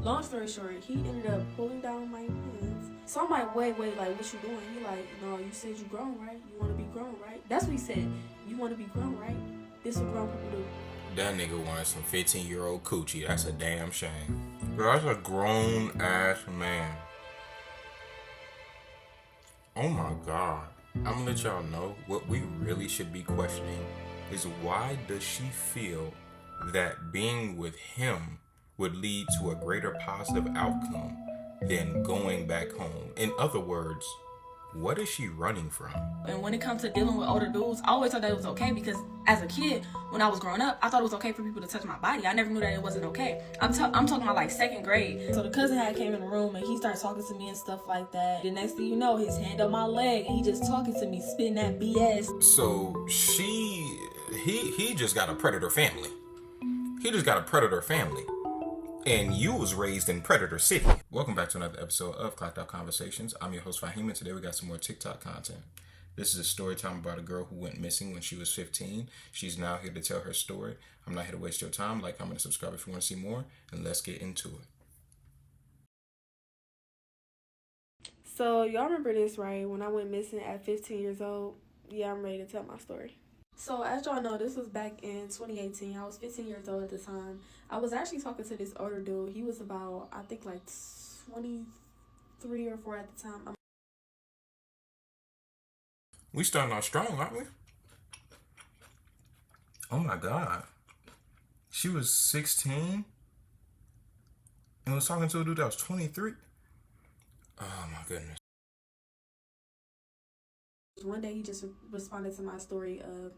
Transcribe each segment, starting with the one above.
Long story short, he ended up pulling down my pants. So I'm like, wait, like, what you doing? He like, no, you said you grown, right? You want to be grown, right? That's what he said. You want to be grown, right? This what grown people do. That nigga wanted some 15-year-old coochie. That's a damn shame. Girl, that's a grown ass man. Oh my god. I'm gonna let y'all know what we really should be questioning is why does she feel that being with him would lead to a greater positive outcome than going back home? In other words, what is she running from? And when it comes to dealing with older dudes, I always thought that it was okay because as a kid, when I was growing up, I thought it was okay for people to touch my body. I never knew that it wasn't okay. I'm talking about like second grade. So the cousin had came in the room and he started talking to me and stuff like that. The next thing you know, his hand on my leg and he just talking to me, spitting that BS. So he just got a predator family. He just got a predator family. And you was raised in Predator City. Welcome back to another episode of Clocked Out Conversations. I'm your host, Vyncke, and today we got some more TikTok content. This is a story time about a girl who went missing when she was 15. She's now here to tell her story. I'm not here to waste your time. Like, comment, and subscribe if you want to see more, and let's get into it. So y'all remember this, right? When I went missing at 15 years old, yeah, I'm ready to tell my story. So as y'all know, this was back in 2018. I was 15 years old at the time. I was actually talking to this older dude. He was about, I think, like 23 or 4 at the time. We starting off strong, aren't we? Oh my god. She was 16 and was talking to a dude that was 23. Oh my goodness. One day he just responded to my story of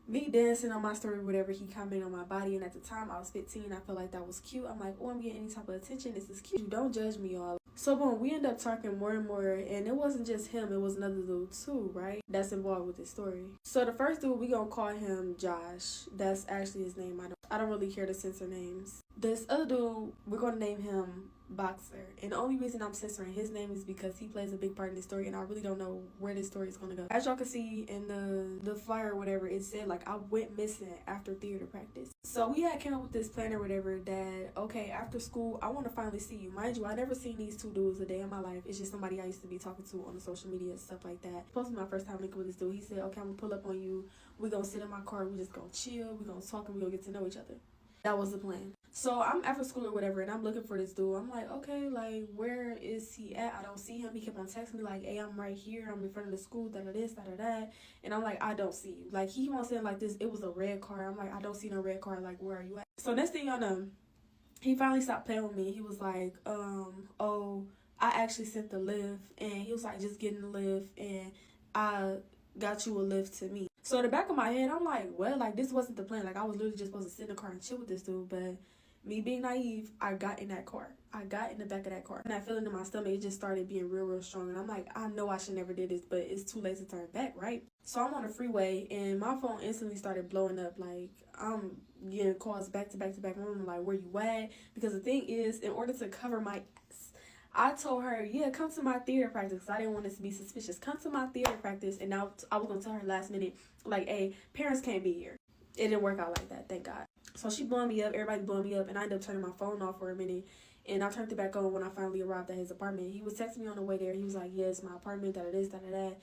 me dancing on my story, whatever. He commented on my body, and at the time I was 15. I felt like that was cute. I'm like, oh, I'm getting any type of attention. This is cute. Don't judge me, y'all. So boom, we end up talking more and more, and it wasn't just him, it was another dude too, right? That's involved with this story. So the first dude, we gonna call him Josh. That's actually his name. I don't really care to censor names. This other dude, we're gonna name him Boxer. And the only reason I'm censoring his name is because he plays a big part in the story, and I really don't know where this story is gonna go. As y'all can see in the flyer or whatever, it said like I went missing after theater practice. So we had came up with this plan or whatever that, okay, after school, I want to finally see you. Mind you, I never seen these two dudes a day in my life. It's just somebody I used to be talking to on the social media and stuff like that. Supposed to be my first time linking with this dude. He said, okay, I'm gonna pull up on you. We're gonna sit in my car. We're just gonna chill. We're gonna talk and we're gonna get to know each other. That was the plan. So I'm after school or whatever, and I'm looking for this dude. I'm like, okay, like, where is he at? I don't see him. He kept on texting me like, hey, I'm right here. I'm in front of the school, this, that. And I'm like, I don't see you. Like, he kept on saying like this. It was a red car. I'm like, I don't see no red car. Like, where are you at? So next thing y'all know, he finally stopped playing with me. He was like, oh, I actually sent the lift, and he was like, just getting the lift, and I got you a lift to me. So in the back of my head, I'm like, well, like, this wasn't the plan. Like, I was literally just supposed to sit in the car and chill with this dude, but me being naive, I got in that car. I got in the back of that car. And that feeling in my stomach, it just started being real strong. And I'm like, I know I should never did this, but it's too late to turn back, right? So I'm on the freeway, and my phone instantly started blowing up. Like, I'm getting calls back to back. I'm like, where you at? Because the thing is, in order to cover my ass, I told her, yeah, come to my theater practice. I didn't want this to be suspicious. Come to my theater practice. And now I was going to tell her last minute, like, hey, parents can't be here. It didn't work out like that, thank God. So she blowing me up, everybody blowing me up, and I ended up turning my phone off for a minute. And I turned it back on when I finally arrived at his apartment. He was texting me on the way there. He was like, yeah, it's my apartment, that.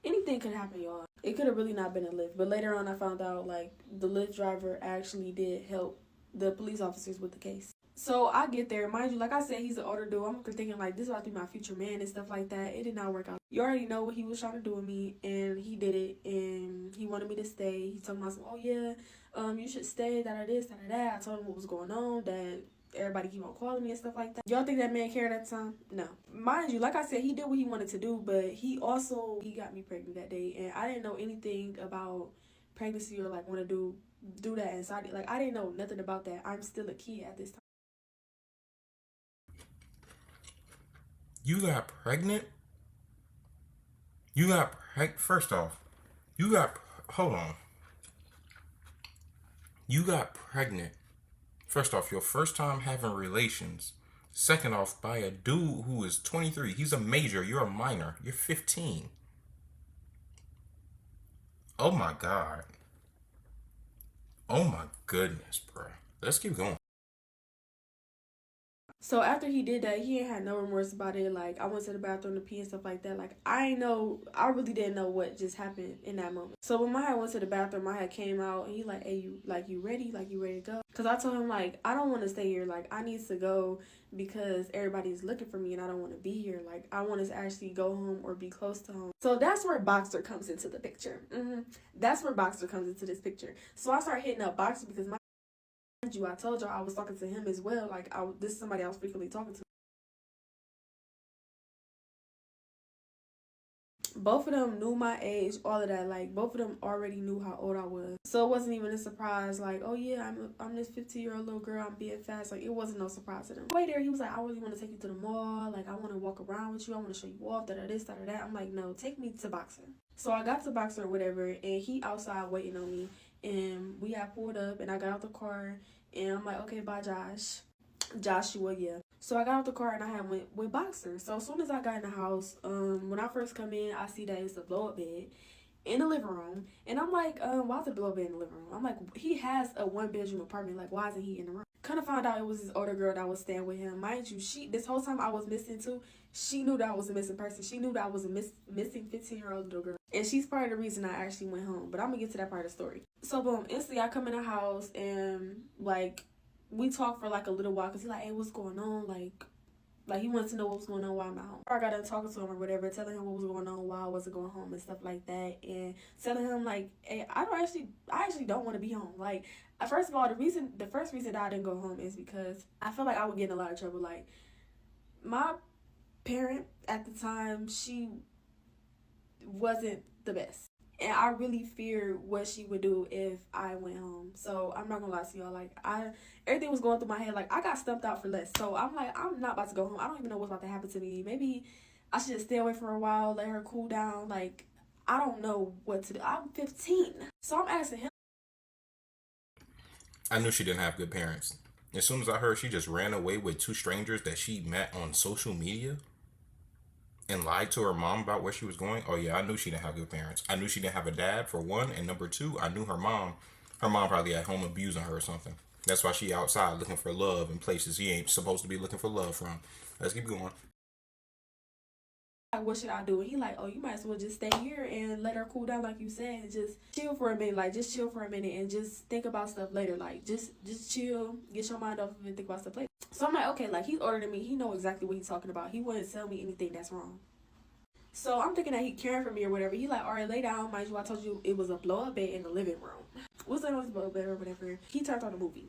Anything could happen, y'all. It could have really not been a Lyft. But later on, I found out, like, the Lyft driver actually did help the police officers with the case. So I get there. Mind you, like I said, he's an older dude. I'm thinking, like, this is about to be my future man and stuff like that. It did not work out. You already know what he was trying to do with me, and he did it, and he wanted me to stay. He told me, oh, yeah, you should stay, that. I told him what was going on, that everybody keep on calling me and stuff like that. Y'all think that man cared at the time? No. Mind you, like I said, he did what he wanted to do, but he got me pregnant that day, and I didn't know anything about pregnancy or, like, want to do that inside. Like, I didn't know nothing about that. I'm still a kid at this time. You got pregnant? First off, hold on. You got pregnant. First off, your first time having relations. Second off, by a dude who is 23. He's a major. You're a minor. You're 15. Oh my God. Oh my goodness, bro. Let's keep going. So after he did that, he ain't had no remorse about it. Like, I went to the bathroom to pee and stuff like that. Like, I really didn't know what just happened in that moment. So when my went to the bathroom, my came out and he like, hey, you ready? Like, you ready to go? Because I told him, like, I don't want to stay here. Like, I need to go because everybody's looking for me and I don't want to be here. Like, I want to actually go home or be close to home. So that's where Boxer comes into the picture. That's where Boxer comes into this picture. So I started hitting up Boxer because I told y'all I was talking to him as well. Like, this is somebody I was frequently talking to. Both of them knew my age, all of that. Like, both of them already knew how old I was. So it wasn't even a surprise. Like, oh yeah, I'm this 15-year-old little girl. I'm being fast. Like, it wasn't no surprise to them. Way there, he was like, I really want to take you to the mall. Like, I want to walk around with you. I want to show you off. This, that. I'm like, no, take me to Boxer. So I got to Boxer or whatever, and he outside waiting on me. And we had pulled up, and I got out the car, and I'm like, okay, bye, Joshua, yeah. So I got out the car and I had went with Boxer. So as soon as I got in the house, when I first come in, I see that it's a blow-up bed in the living room. And I'm like, why is the blow-up bed in the living room? I'm like, he has a 1-bedroom apartment. Like, why isn't he in the room? Kind of found out it was his older girl that was staying with him. Mind you, this whole time I was missing too, she knew that I was a missing person. She knew that I was a missing 15-year-old little girl. And she's part of the reason I actually went home. But I'm going to get to that part of the story. So boom, instantly I come in the house and like, we talked for like a little while because he's like, hey, what's going on? Like he wanted to know what was going on while I'm at home. I got done talking to him or whatever, telling him what was going on while I wasn't going home and stuff like that, and telling him like, hey, I actually don't want to be home. Like, first of all, the first reason that I didn't go home is because I felt like I would get in a lot of trouble. Like, my parent at the time, she wasn't the best. And I really feared what she would do if I went home. So I'm not gonna lie to y'all. Like, everything was going through my head. Like, I got stumped out for less. So I'm like, I'm not about to go home. I don't even know what's about to happen to me. Maybe I should just stay away for a while, let her cool down. Like, I don't know what to do. I'm 15. So I'm asking him. I knew she didn't have good parents. As soon as I heard she just ran away with 2 strangers that she met on social media and lied to her mom about where she was going, oh yeah, I knew she didn't have good parents. I knew she didn't have a dad, for one, and number 2, I knew her mom probably at home abusing her or something. That's why she outside looking for love in places he ain't supposed to be looking for love from. Let's keep going. Like, what should I do? And he like, oh, you might as well just stay here and let her cool down, like you said, and just chill for a minute. Like, just chill for a minute and just think about stuff later. Like, just chill, get your mind off of it and think about stuff later. So I'm like, okay, like, he's older than me. He know exactly what he's talking about. He wouldn't tell me anything that's wrong. So I'm thinking that he caring for me or whatever. He like, all right, lay down. Mind you, I told you it was a blow-up bed in the living room. What's that was blow-up bed or whatever? He turned on the movie.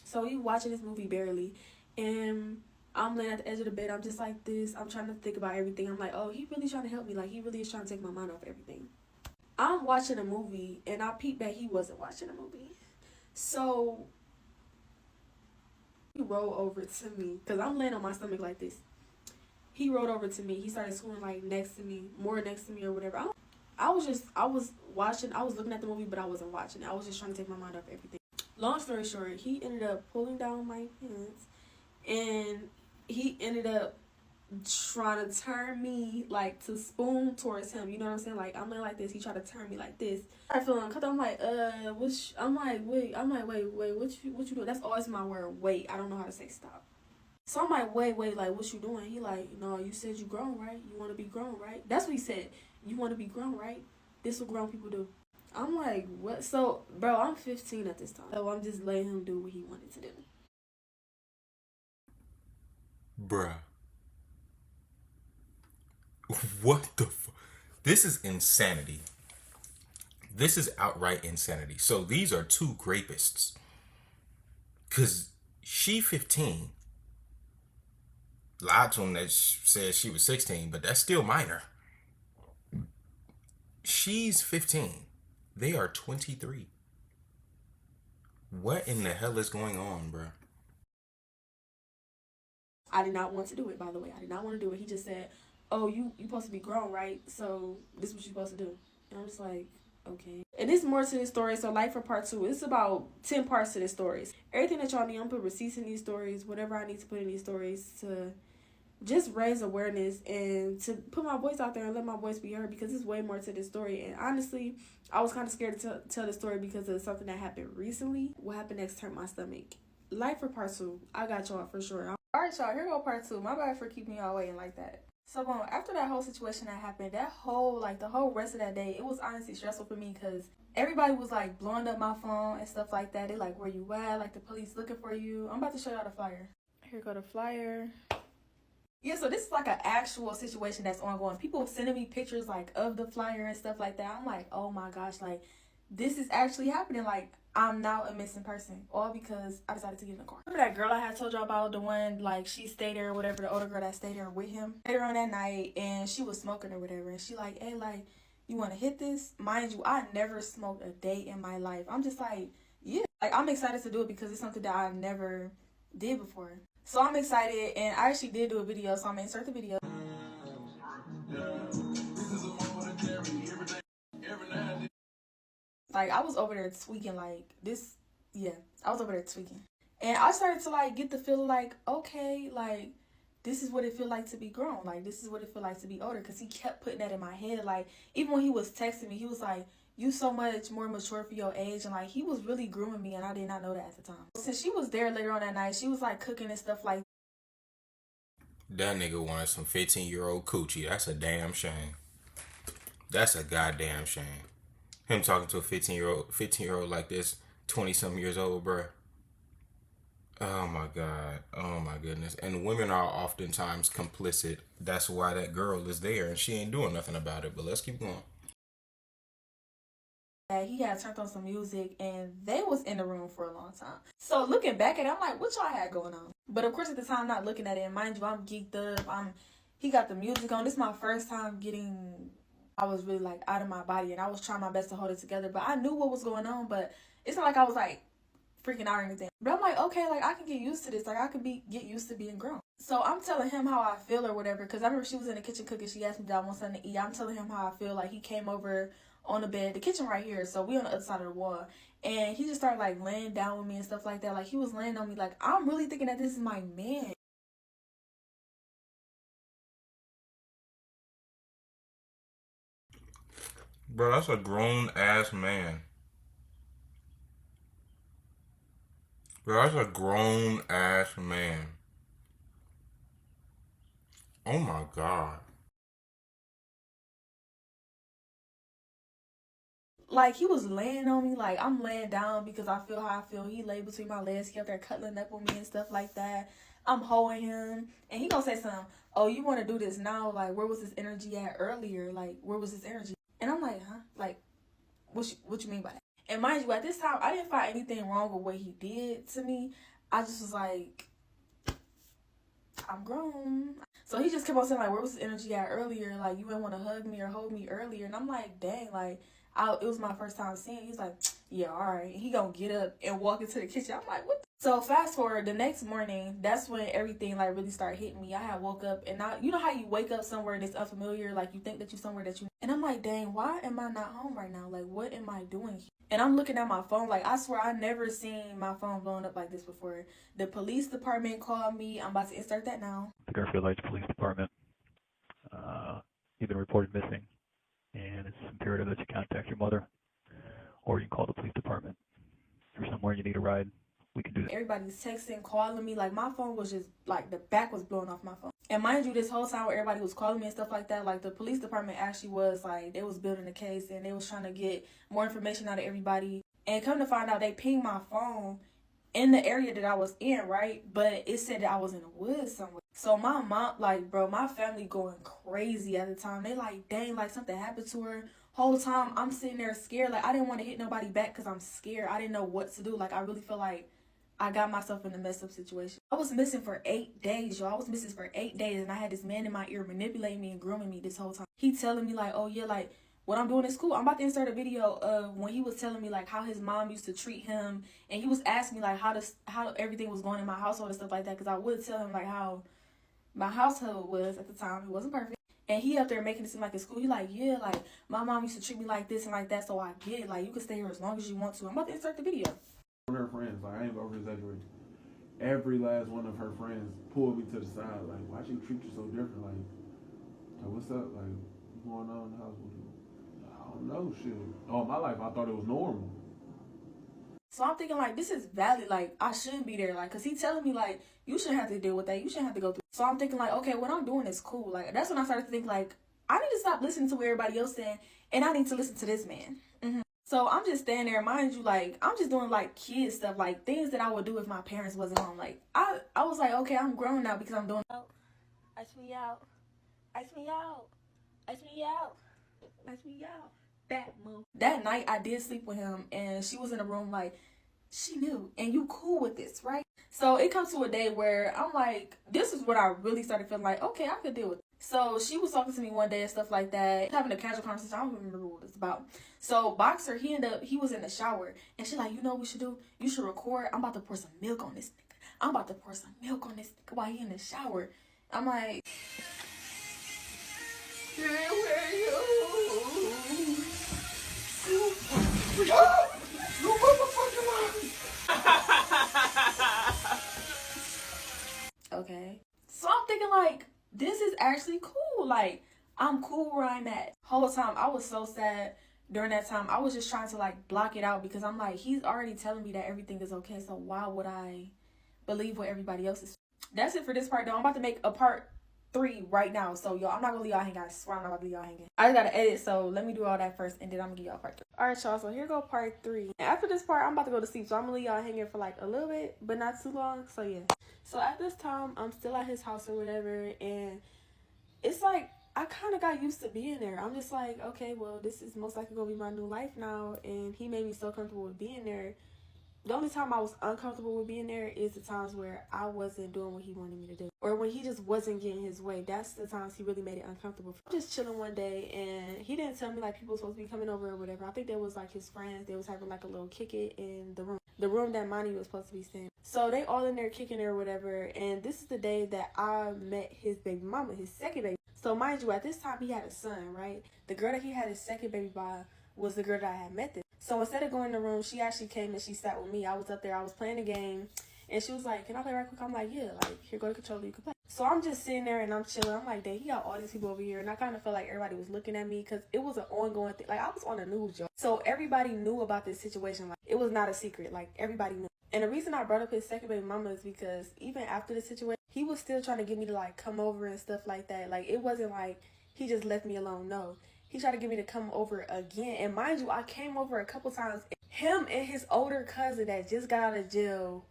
So he watching this movie barely, and I'm laying at the edge of the bed. I'm just like this. I'm trying to think about everything. I'm like, oh, he really trying to help me. Like, he really is trying to take my mind off everything. I'm watching a movie, and I peeped that he wasn't watching a movie. So he rolled over to me, because I'm laying on my stomach like this. He rolled over to me. He started swooning like next to me, more next to me or whatever. I was watching. I was looking at the movie, but I wasn't watching it. I was just trying to take my mind off everything. Long story short, he ended up pulling down my pants, and he ended up trying to turn me like to spoon towards him. You know what I'm saying? Like, I'm like this. He tried to turn me like this. I feel uncomfortable. I'm like, wait, what you doing? That's always my word. Wait, I don't know how to say stop. So I'm like, wait, like, what you doing? He like, no, you said you grown, right? You want to be grown, right? That's what he said. You want to be grown, right? This what grown people do. I'm like, what? So, bro, I'm 15 at this time. So I'm just letting him do what he wanted to do. Bruh. What the fuck? This is insanity. This is outright insanity. So these are 2 rapists. Because she 15. Lied to him that said she was 16, but that's still minor. She's 15. They are 23. What in the hell is going on, bro? I did not want to do it, by the way. I did not want to do it. He just said, oh, you supposed to be grown, right? So this is what you're supposed to do. And I'm just like, okay. And there's more to this story. So like for part 2, it's about 10 parts to this story. Everything that y'all need, I'm put receipts in these stories, whatever I need to put in these stories to just raise awareness and to put my voice out there and let my voice be heard, because there's way more to this story. And honestly, I was kind of scared to tell the story because of something that happened recently. What happened next turned my stomach. Like for part 2, I got y'all for sure. Alright, y'all, here go part 2. My bad for keeping y'all waiting like that. So, after that whole situation that happened, the whole rest of that day, it was honestly stressful for me because everybody was, like, blowing up my phone and stuff like that. They like, where you at? Like, the police looking for you. I'm about to show y'all the flyer. Here go the flyer. Yeah, so this is like an actual situation that's ongoing. People sending me pictures, like, of the flyer and stuff like that. I'm like, oh my gosh, like, this is actually happening. Like, I'm now a missing person, all because I decided to get in the car. Remember that girl I had told y'all about, the one, like, she stayed there or whatever, the older girl that stayed there with him? Later on that night, and she was smoking or whatever, and she like, hey, like, you want to hit this? Mind you, I never smoked a day in my life. I'm just like, yeah. Like, I'm excited to do it because it's something that I never did before. So I'm excited, and I actually did do a video, so I'm going to insert the video. Like, I was over there tweaking, like, this, yeah, I was over there tweaking. And I started to, like, get the feel like, okay, like, this is what it feel like to be grown. Like, this is what it feel like to be older. Because he kept putting that in my head. Like, even when he was texting me, he was like, you so much more mature for your age. And, like, he was really grooming me, and I did not know that at the time. Since she was there later on that night, she was, like, cooking and stuff like That nigga wanted some 15-year-old coochie. That's a damn shame. That's a goddamn shame. Him talking to a 15-year-old like this, 20-something years old, bruh. Oh my God. Oh my goodness. And women are oftentimes complicit. That's why that girl is there and she ain't doing nothing about it. But let's keep going. he had turned on some music and they was in the room for a long time. So looking back at it, I'm like, what y'all had going on? But of course at the time, I'm not looking at it. And mind you, I'm geeked up. He got the music on. This is my first time I was really like out of my body and I was trying my best to hold it together. But I knew what was going on, but it's not like I was like freaking out or anything. But I'm like, okay, like I can get used to this. Like I can get used to being grown. So I'm telling him how I feel or whatever. Because I remember she was in the kitchen cooking. She asked me, did I want something to eat? I'm telling him how I feel. Like he came over on the bed, the kitchen right here. So we on the other side of the wall. And he just started like laying down with me and stuff like that. Like he was laying on me. Like I'm really thinking that this is my man. Bro, that's a grown ass man. Bro, that's a grown ass man. Oh my God. Like he was laying on me, like I'm laying down because I feel how I feel. He lay between my legs, he up there cuddling up on me and stuff like that. I'm holding him, and he gonna say something. Oh, you want to do this now? Like, where was this energy at earlier? Like, where was this energy? And I'm like, huh? Like, what you mean by that? And mind you, at this time, I didn't find anything wrong with what he did to me. I just was like, I'm grown. So he just kept on saying, like, where was this energy at earlier? Like, you didn't want to hug me or hold me earlier. And I'm like, dang, like, it was my first time seeing. He's like, yeah, all right. And he gonna get up and walk into the kitchen. I'm like, what? So fast forward, the next morning, that's when everything like really started hitting me. I had woke up and you know how you wake up somewhere that's unfamiliar, like you think that you're somewhere that you, and I'm like, dang, why am I not home right now? Like, what am I doing here? And I'm looking at my phone, like I swear I never seen my phone blowing up like this before. The police department called me. I'm about to insert that now. The Garfield Heights Police Department. You've been reported missing, and it's imperative that you contact your mother, or you can call the police department. If you're somewhere you need a ride, we can do that. Everybody's texting, calling me. Like, my phone was just, like, the back was blowing off my phone. And mind you, this whole time where everybody was calling me and stuff like that, like, the police department actually was, like, they was building a case, and they was trying to get more information out of everybody. And come to find out, they pinged my phone in the area that I was in, right? But it said that I was in the woods somewhere. So my mom, like, bro, my family going crazy at the time. They like, dang, like, something happened to her. Whole time, I'm sitting there scared. Like, I didn't want to hit nobody back because I'm scared. I didn't know what to do. Like, I really feel like I got myself in a messed up situation. I was missing for 8 days, y'all. I was missing for 8 days, and I had this man in my ear manipulating me and grooming me this whole time. He telling me, like, oh, yeah, like, what I'm doing is cool. I'm about to insert a video of when he was telling me, like, how his mom used to treat him. And he was asking me, like, how everything was going in my household and stuff like that. Because I would tell him, like, how my household was at the time. It wasn't perfect. And he up there making it seem like it's cool. He like, yeah, like, my mom used to treat me like this and like that, so I get it. Like, you can stay here as long as you want to. I'm about to insert the video. One of her friends, like, I ain't over exaggerating. Every last one of her friends pulled me to the side, like, why she treat you so different? Like what's up? Like, what's going on in the house with you? I don't know, shit. All my life, I thought it was normal. So I'm thinking, like, this is valid. Like, I shouldn't be there. Like, because he telling me, like, you shouldn't have to deal with that. You shouldn't have to go through. So I'm thinking, like, okay, what I'm doing is cool. Like, that's when I started to think, like, I need to stop listening to what everybody else saying, and I need to listen to this man. So I'm just standing there, mind you, like, I'm just doing, like, kid stuff, like, things that I would do if my parents wasn't home. Like, I was like, okay, I'm grown now because I'm doing. Ice me out. Ice me out. Ice me out. Ice me out. That move. That night, I did sleep with him, and she was in the room, like, she knew, and you cool with this, right? So it comes to a day where I'm like, this is what I really started feeling like, okay, I could deal with it. So she was talking to me one day and stuff like that, having a casual conversation. I don't remember what it's about. So Boxer, he was in the shower, and she like, you know what we should do? You should record. I'm about to pour some milk on this nigga. I'm about to pour some milk on this nigga while he in the shower. I'm like, okay. So I'm thinking, like, this is actually cool. Like, I'm cool where I'm at. Whole time, I was so sad during that time. I was just trying to, like, block it out because I'm like, he's already telling me that everything is okay. So why would I believe what everybody else is? That's it for this part, though. I'm about to make a part 3 right now. So, y'all, I'm not gonna leave y'all hanging. I swear I'm not gonna leave y'all hanging. I just gotta edit, so let me do all that first, and then I'm gonna give y'all part 3. Alright, y'all, so here go part 3. And after this part, I'm about to go to sleep, so I'm gonna leave y'all hanging for, like, a little bit, but not too long, so yeah. So at this time, I'm still at his house or whatever, and it's like, I kind of got used to being there. I'm just like, okay, well, this is most likely gonna be my new life now, and he made me so comfortable with being there. The only time I was uncomfortable with being there is the times where I wasn't doing what he wanted me to do. Or when he just wasn't getting his way. That's the times he really made it uncomfortable. I'm just chilling one day, and he didn't tell me, like, people were supposed to be coming over or whatever. I think there was, like, his friends. They was having, like, a little kick it in the room. The room that Monty was supposed to be staying. So they all in there kicking it or whatever. And this is the day that I met his baby mama, his second baby. So mind you, at this time, he had a son, right? The girl that he had his second baby by was the girl that I had met this. So instead of going in the room, she actually came and she sat with me. I was up there, I was playing the game, and she was like, can I play right quick? I'm like, yeah, like, here, go to controller, you can play. So I'm just sitting there and I'm chilling. I'm like, dang, he got all these people over here. And I kind of felt like everybody was looking at me because it was an ongoing thing. Like, I was on the news, y'all. So everybody knew about this situation. Like, it was not a secret. Like, everybody knew. And the reason I brought up his second baby mama is because even after the situation, he was still trying to get me to, like, come over and stuff like that. Like, it wasn't like he just left me alone. No. He tried to get me to come over again. And mind you, I came over a couple times. Him and his older cousin that just got out of jail.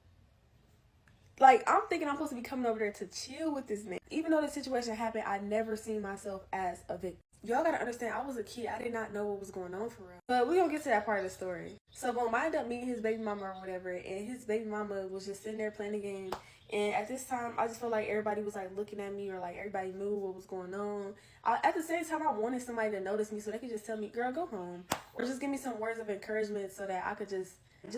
Like, I'm thinking I'm supposed to be coming over there to chill with this man. Even though the situation happened, I never seen myself as a victim. Y'all gotta understand, I was a kid. I did not know what was going on for real. But we're gonna get to that part of the story. So, boom, I ended up meeting his baby mama or whatever. And his baby mama was just sitting there playing the game. And at this time, I just felt like everybody was, like, looking at me, or, like, everybody knew what was going on. At the same time, I wanted somebody to notice me so they could just tell me, girl, go home. Or just give me some words of encouragement so that I could just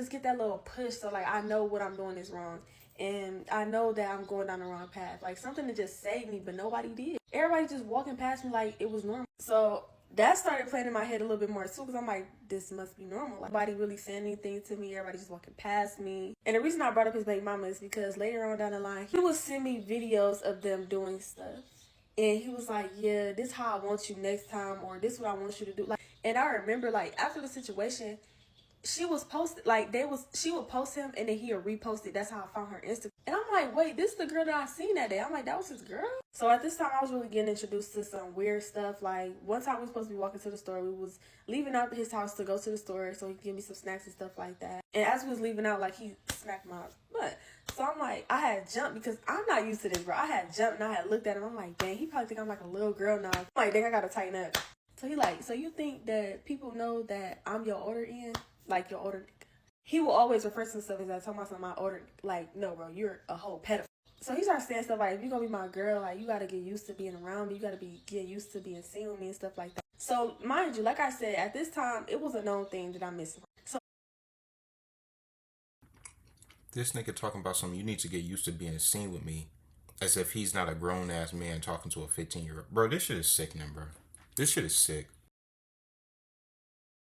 get that little push so, like, I know what I'm doing is wrong. And I know that I'm going down the wrong path. Like, something to just save me, but nobody did. Everybody just walking past me like it was normal. So that started playing in my head a little bit more too, because I'm like, this must be normal. Like, nobody really saying anything to me. Everybody just walking past me. And the reason I brought up his baby mama is because later on down the line, he would send me videos of them doing stuff. And he was like, yeah, this is how I want you next time, or this is what I want you to do. Like, and I remember, like, after the situation, she was posted, like, she would post him and then he would repost it. That's how I found her Instagram. And I'm like, wait, this is the girl that I seen that day. I'm like, that was his girl? So at this time, I was really getting introduced to some weird stuff. Like, one time we were supposed to be walking to the store. We was leaving out his house to go to the store so he could give me some snacks and stuff like that. And as we was leaving out, like, he smacked my butt. So I'm like, I had jumped because I'm not used to this, bro. I had jumped and I had looked at him. I'm like, dang, he probably think I'm like a little girl now. I'm like, dang, I gotta tighten up. So he like, so you think that people know that I'm your older end? Like, your older nigga. He will always refer to himself as that, talking about something my older, like, no, bro, you're a whole pedophile. So he started saying stuff like, if you're gonna be my girl, like, you gotta get used to being around me, you gotta get used to being seen with me and stuff like that. So, mind you, like I said, at this time, it was a known thing that I'm missing. So, This nigga talking about something, you need to get used to being seen with me, as if he's not a grown-ass man talking to a 15-year-old. Bro, this shit is sickening, bro. This shit is sick.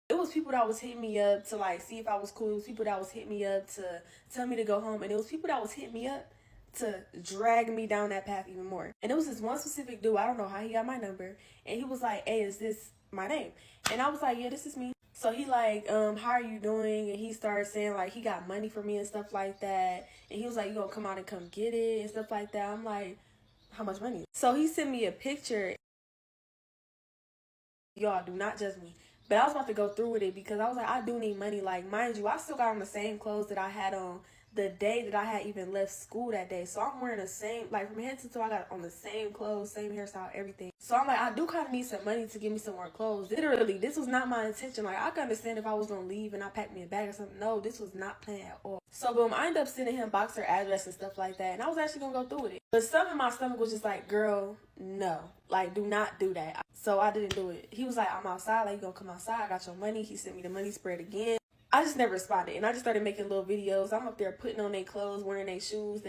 it was people that was hitting me up to, like, see if I was cool. It was people that was hitting me up to tell me to go home. And it was people that was hitting me up to drag me down that path even more. And it was this one specific dude, I don't know how he got my number. And he was like, hey, is this my name? And I was like, yeah, this is me. So he like, how are you doing? And he started saying like he got money for me and stuff like that. And he was like, you gonna come out and come get it and stuff like that. I'm like, how much money? So he sent me a picture. Y'all, do not judge me. But I was about to go through with it because I was like, I do need money. Like, mind you, I still got on the same clothes that I had on the day that I had even left school that day. So I'm wearing the same, like from head to toe, I got on the same clothes, same hairstyle, everything. So I'm like, I do kind of need some money to give me some more clothes. Literally, this was not my intention. Like, I could understand if I was going to leave and I packed me a bag or something. No, this was not planned at all. So boom, I ended up sending him boxer address and stuff like that. And I was actually going to go through with it. But stuff in my stomach was just like, girl, no. Like, do not do that. So I didn't do it. He was like, I'm outside. Like, you going to come outside? I got your money. He sent me the money spread again. I just never responded, and I just started making little videos. I'm up there putting on their clothes, wearing their shoes.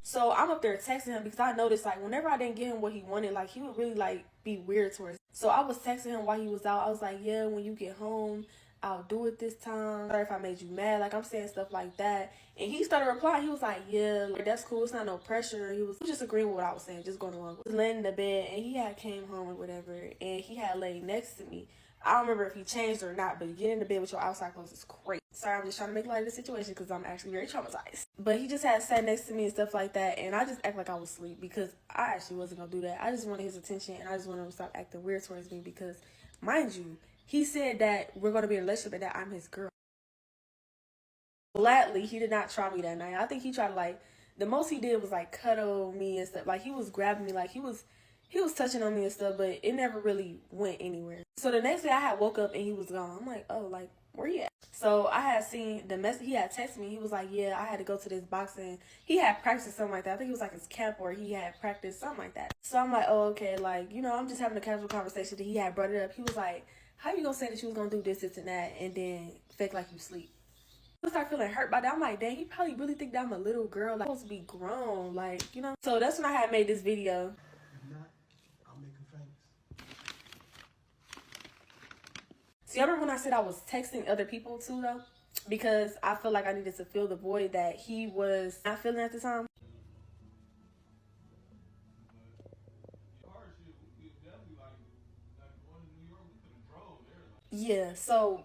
So I'm up there texting him because I noticed like whenever I didn't give him what he wanted, like he would really like be weird towards me. So I was texting him while he was out. I was like, yeah, when you get home, I'll do it this time. Sorry if I made you mad. Like I'm saying stuff like that. And he started replying. He was like, yeah, like, that's cool. It's not no pressure. He was just agreeing with what I was saying, just going along with it. Laying in the bed and he had came home or whatever and he had laid next to me. I don't remember if he changed or not, but getting in the bed with your outside clothes is crazy. Sorry, I'm just trying to make light of the situation because I'm actually very traumatized. But he just had sat next to me and stuff like that, and I just act like I was asleep because I actually wasn't going to do that. I just wanted his attention, and I just wanted him to stop acting weird towards me because, mind you, he said that we're going to be in a relationship and that I'm his girl. Gladly, he did not try me that night. I think he tried to, like, the most he did was, like, cuddle me and stuff. Like, he was grabbing me, like, he was touching on me and stuff, but it never really went anywhere. So the next day I had woke up and he was gone. I'm like, oh, like, where you at? So I had seen the message. He had texted me. He was like, yeah, I had to go to this boxing. He had practiced something like that. I think it was like his camp or he had practiced something like that. So I'm like, oh, okay. Like, you know, I'm just having a casual conversation that he had brought it up. He was like, how you gonna say that you was gonna do this, and that, and then fake like you sleep? I start feeling hurt by that. I'm like, dang, he probably really think that I'm a little girl. Like, I'm supposed to be grown. Like, you know? So that's when I had made this video. See, I remember when I said I was texting other people too, though, because I felt like I needed to fill the void that he was not feeling at the time. Yeah, so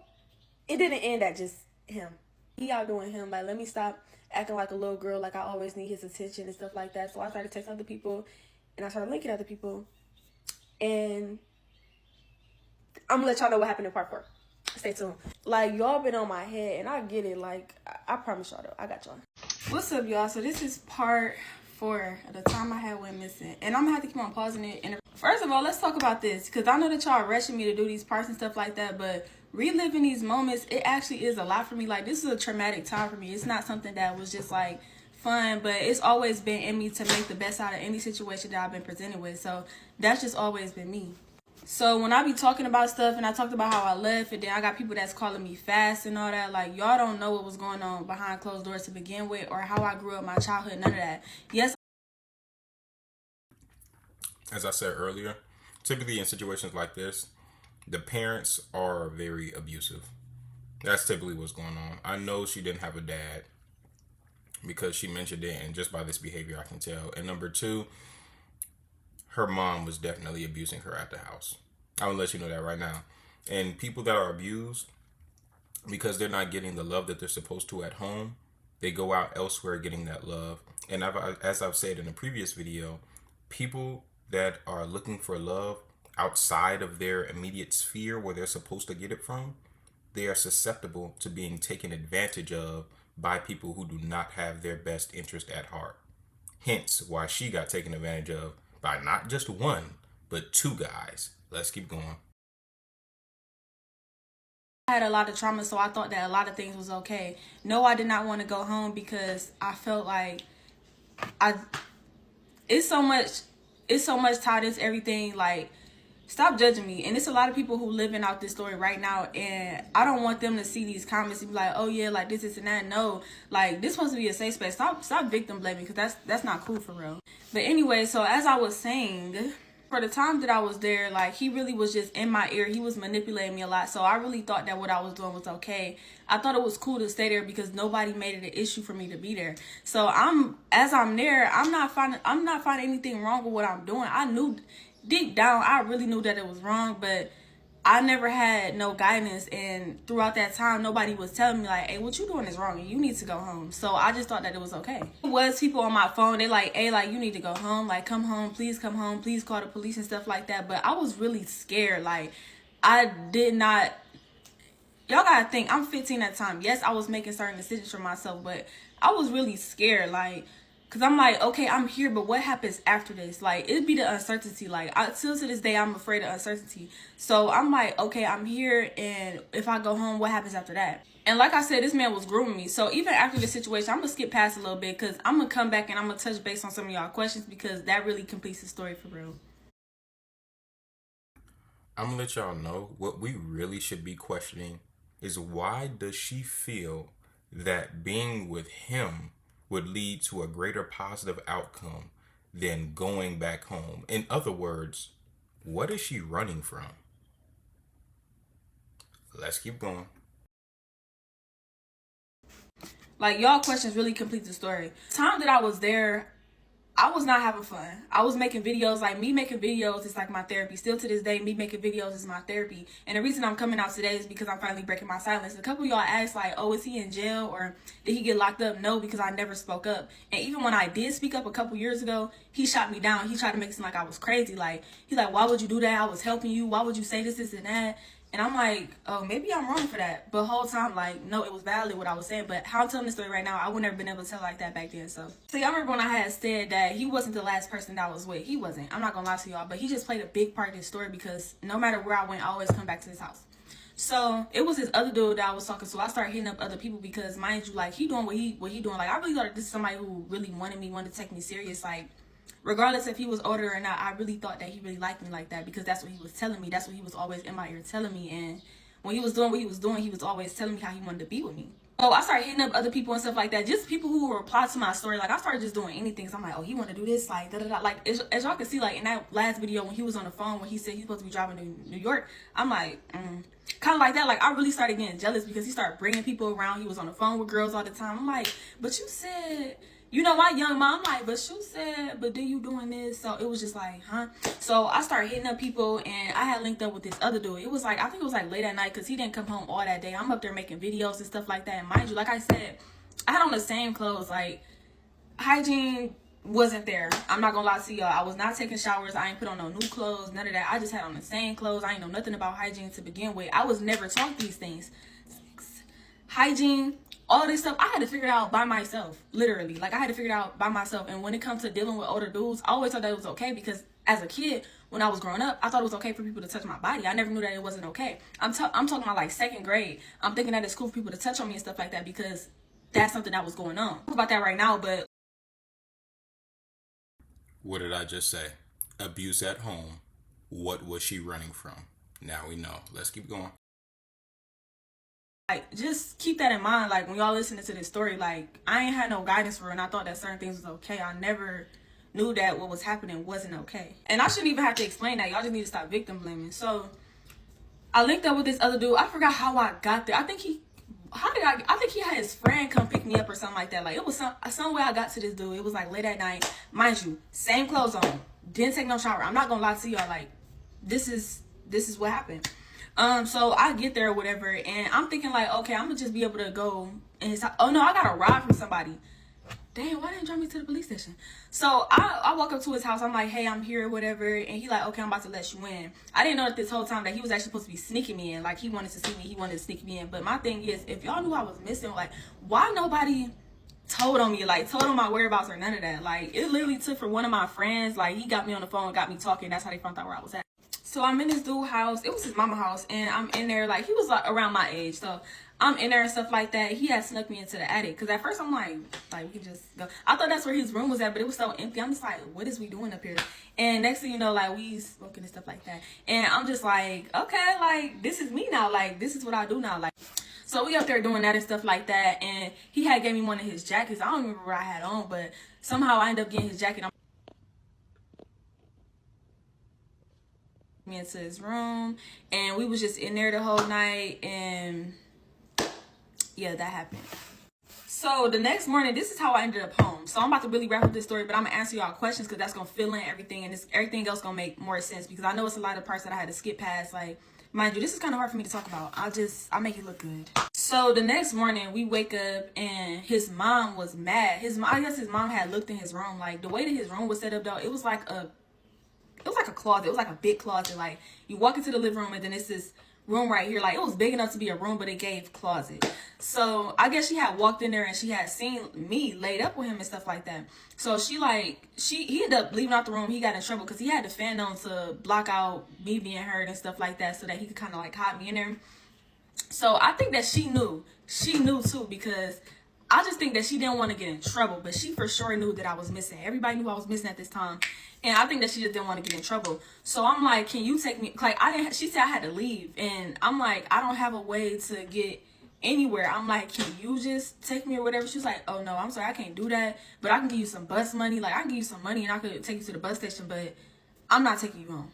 it didn't end at just him. He out doing him. Like, let me stop acting like a little girl, like I always need his attention and stuff like that. So I started texting other people, and I started linking other people, and I'm gonna let y'all know what happened in part 4. Stay tuned. Like, y'all been on my head, and I get it. Like, I promise y'all though, I got y'all. What's up, y'all? So this is part 4 of the time I had went missing, and I'm gonna have to keep on pausing it. And first of all, let's talk about this, because I know that y'all are rushing me to do these parts and stuff like that, but reliving these moments, it actually is a lot for me. Like, this is a traumatic time for me. It's not something that was just like fun, but it's always been in me to make the best out of any situation that I've been presented with. So that's just always been me. So when I be talking about stuff, and I talked about how I left, and then I got people that's calling me fast and all that, like, y'all don't know what was going on behind closed doors to begin with, or how I grew up, my childhood, none of that. Yes. As I said earlier, typically in situations like this, the parents are very abusive. That's typically what's going on. I know she didn't have a dad because she mentioned it, and just by this behavior I can tell. And number 2, her mom was definitely abusing her at the house. I will let you know that right now. And people that are abused, because they're not getting the love that they're supposed to at home, they go out elsewhere getting that love. And as I've said in a previous video, people that are looking for love outside of their immediate sphere where they're supposed to get it from, they are susceptible to being taken advantage of by people who do not have their best interest at heart. Hence why she got taken advantage of by not just 1, but 2 guys. Let's keep going. I had a lot of trauma, so I thought that a lot of things was okay. No, I did not want to go home because I felt like it's so much tied into everything. Like, stop judging me. And it's a lot of people who living out this story right now, and I don't want them to see these comments and be like, oh yeah, like this and that. No, like, this supposed to be a safe space. Stop victim blaming, because that's not cool for real. But anyway, so as I was saying, For the time that I was there, like, he really was just in my ear. He was manipulating me a lot. So I really thought that what I was doing was okay. I thought it was cool to stay there because nobody made it an issue for me to be there. So as I'm there, I'm not finding anything wrong with what I'm doing. I knew deep down, I really knew that it was wrong, but I never had no guidance, and throughout that time, nobody was telling me, like, hey, what you doing is wrong, and you need to go home. So I just thought that it was okay. There was people on my phone, they like, hey, like, you need to go home, like, come home, please call the police and stuff like that. But I was really scared. Like, I did not, y'all gotta think, I'm 15 at the time. Yes, I was making certain decisions for myself, but I was really scared, like, because I'm like, okay, I'm here, but what happens after this? Like, it'd be the uncertainty. Like, still to this day, I'm afraid of uncertainty. So I'm like, okay, I'm here, and if I go home, what happens after that? And like I said, this man was grooming me. So even after this situation, I'm going to skip past a little bit, because I'm going to come back and I'm going to touch base on some of y'all questions, because that really completes the story for real. I'm going to let y'all know what we really should be questioning is, why does she feel that being with him would lead to a greater positive outcome than going back home? In other words, what is she running from? Let's keep going. Like, y'all questions really complete the story. The time that I was there, I was not having fun. I was making videos. Like, me making videos is like my therapy. Still to this day, me making videos is my therapy. And the reason I'm coming out today is because I'm finally breaking my silence. A couple of y'all asked, like, oh, is he in jail or did he get locked up? No, because I never spoke up. And even when I did speak up a couple years ago, he shot me down. He tried to make it seem like I was crazy. Like, he's like, why would you do that? I was helping you. Why would you say this, and that? And I'm like, oh, maybe I'm wrong for that. But the whole time, like, no, it was valid what I was saying. But how I'm telling this story right now, I would never been able to tell like that back then. So, see, I remember when I had said that he wasn't the last person that I was with. He wasn't. I'm not going to lie to y'all. But he just played a big part in this story, because no matter where I went, I always come back to his house. So it was this other dude that I was talking to. I started hitting up other people because, mind you, like, he doing what he doing. Like, I really thought this is somebody who really wanted to take me serious. Like, regardless if he was older or not, I really thought that he really liked me like that, because that's what he was telling me. That's what he was always in my ear telling me. And when he was doing what he was doing, he was always telling me how he wanted to be with me. So I started hitting up other people and stuff like that. Just people who would reply to my story. Like, I started just doing anything. So I'm like, oh, he want to do this, like, da-da-da. Like, as y'all can see, like, in that last video when he was on the phone, when he said he's supposed to be driving to New York, I'm like, kind of like that. Like, I really started getting jealous because he started bringing people around. He was on the phone with girls all the time. I'm like, but you said... You know, my young mom, like, but you said, but then you doing this? So it was just like, huh? So I started hitting up people, and I had linked up with this other dude. It was like, I think it was like late at night, because he didn't come home all that day. I'm up there making videos and stuff like that. And mind you, like I said, I had on the same clothes. Like, hygiene wasn't there. I'm not gonna lie to y'all. I was not taking showers. I ain't put on no new clothes, none of that. I just had on the same clothes. I ain't know nothing about hygiene to begin with. I was never taught these things. Hygiene, all this stuff, I had to figure it out by myself, literally. Like, I had to figure it out by myself. And when it comes to dealing with older dudes, I always thought that it was okay, because as a kid, when I was growing up, I thought it was okay for people to touch my body. I never knew that it wasn't okay. I'm talking about, like, second grade. I'm thinking that it's cool for people to touch on me and stuff like that, because that's something that was going on. About that right now, but... What did I just say? Abuse at home. What was she running from? Now we know. Let's keep going. Like, just keep that in mind. Like, when y'all listening to this story, like, I ain't had no guidance for her, and I thought that certain things was okay. I never knew that what was happening wasn't okay. And I shouldn't even have to explain that. Y'all just need to stop victim blaming. So, I linked up with this other dude. I forgot how I got there. I think he had his friend come pick me up or something like that. Like, it was some way I got to this dude. It was, like, late at night. Mind you, same clothes on. Didn't take no shower. I'm not gonna lie to y'all. Like, this is what happened. So I get there or whatever, and I'm thinking, like, okay, I'm gonna just be able to go in his house. Oh no, I got a ride from somebody. Dang, why didn't you drive me to the police station? So I walk up to his house. I'm like, hey, I'm here or whatever. And he like, okay, I'm about to let you in. I didn't know that this whole time that he was actually supposed to be sneaking me in. Like, he wanted to see me. He wanted to sneak me in. But my thing is, if y'all knew I was missing, like, why nobody told on me, like, told on my whereabouts or none of that? Like, it literally took for one of my friends. Like, he got me on the phone, got me talking. That's how they found out where I was at. So I'm in this dude's house. It was his mama house, and I'm in there. Like, he was like around my age, so I'm in there and stuff like that. He had snuck me into the attic, because at first I'm like we can just go. I thought that's where his room was at, but it was so empty. I'm just like, what is we doing up here? And next thing you know, like, we smoking and stuff like that. And I'm just like, okay, like, this is me now. Like, this is what I do now. Like, so we up there doing that and stuff like that. And he had gave me one of his jackets. I don't remember what I had on, but somehow I ended up getting his jacket. Me into his room, and we was just in there the whole night, and yeah, that happened. So the next morning, this is how I ended up home. So I'm about to really wrap up this story, but I'm gonna answer y'all questions because that's gonna fill in everything, and everything else gonna make more sense because I know it's a lot of parts that I had to skip past. Like, mind you, this is kind of hard for me to talk about. I make it look good. So the next morning, we wake up and his mom was mad. I guess his mom had looked in his room. Like, the way that his room was set up though, it was like a closet. It was like a big closet. Like, you walk into the living room and then it's this room right here. Like, it was big enough to be a room, but it gave closet. So I guess she had walked in there and she had seen me laid up with him and stuff like that. So he ended up leaving out the room. He got in trouble because he had the fan on to block out me being heard and stuff like that so that he could kind of like hide me in there. So I think that she knew too, because I just think that she didn't want to get in trouble, but she for sure knew that I was missing. Everybody knew I was missing at this time. And I think that she just didn't want to get in trouble. So I'm like, can you take me? Like, she said I had to leave. And I'm like, I don't have a way to get anywhere. I'm like, can you just take me or whatever? She was like, oh no, I'm sorry, I can't do that. But I can give you some bus money. Like, I can give you some money and I could take you to the bus station, but I'm not taking you home.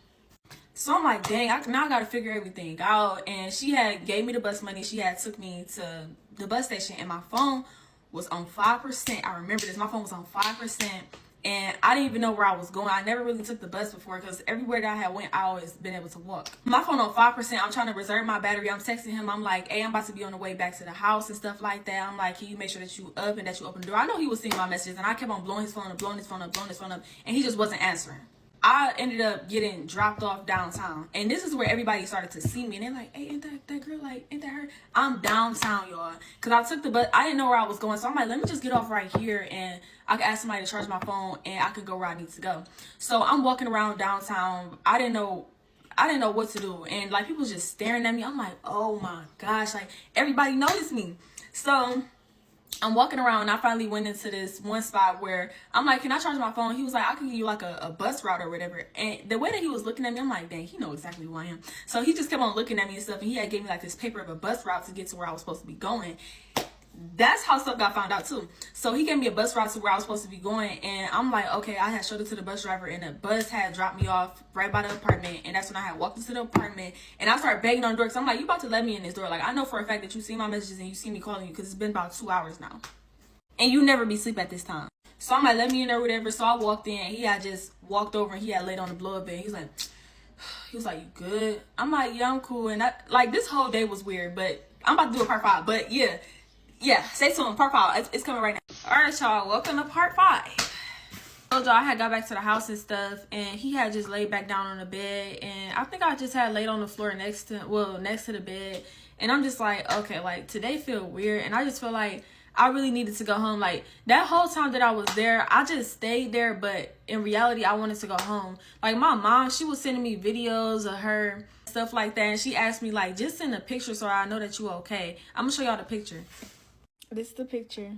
So I'm like, dang, now I got to figure everything out. And she had gave me the bus money. She had took me to the bus station and my phone was on 5%. I remember this. My phone was on 5%. And I didn't even know where I was going. I never really took the bus before because everywhere that I had went, I always been able to walk. My phone on 5%. I'm trying to reserve my battery. I'm texting him. I'm like, hey, I'm about to be on the way back to the house and stuff like that. I'm like, can you make sure that you up and that you open the door? I know he was seeing my messages and I kept on blowing his phone up, and he just wasn't answering. I ended up getting dropped off downtown. And this is where everybody started to see me. And they're like, hey, ain't that girl? Like, ain't that her? I'm downtown, y'all. Because I took the bus. I didn't know where I was going. So I'm like, let me just get off right here. And I could ask somebody to charge my phone. And I could go where I need to go. So I'm walking around downtown. I didn't know what to do. And, like, people just staring at me. I'm like, oh, my gosh. Like, everybody noticed me. So I'm walking around and I finally went into this one spot where I'm like, can I charge my phone? He was like, I can give you like a bus route or whatever. And the way that he was looking at me, I'm like, dang, he knows exactly who I am. So he just kept on looking at me and stuff. And he had gave me like this paper of a bus route to get to where I was supposed to be going. That's how stuff got found out too. So he gave me a bus route to where I was supposed to be going. And I'm like, okay, I had showed it to the bus driver and the bus had dropped me off right by the apartment. And that's when I had walked into the apartment and I started banging on the door. Because I'm like, you about to let me in this door. Like, I know for a fact that you see my messages and you see me calling you because it's been about 2 hours now. And you never be asleep at this time. So I'm like, let me in there or whatever. So I walked in. He had just walked over and he had laid on the blow-up bed. He was like, you good? I'm like, yeah, I'm cool. And like, this whole day was weird, but I'm about to do a part 5. But yeah, stay tuned. Part 5. It's coming right now. All right, y'all. Welcome to part 5. So y'all, I had got back to the house and stuff, and he had just laid back down on the bed, and I think I just had laid on the floor next to the bed. And I'm just like, okay, like, today feel weird, and I just feel like I really needed to go home. Like, that whole time that I was there, I just stayed there, but in reality, I wanted to go home. Like, my mom, she was sending me videos of her, stuff like that, and she asked me, like, just send a picture so I know that you okay. I'm gonna show y'all the picture. This is the picture.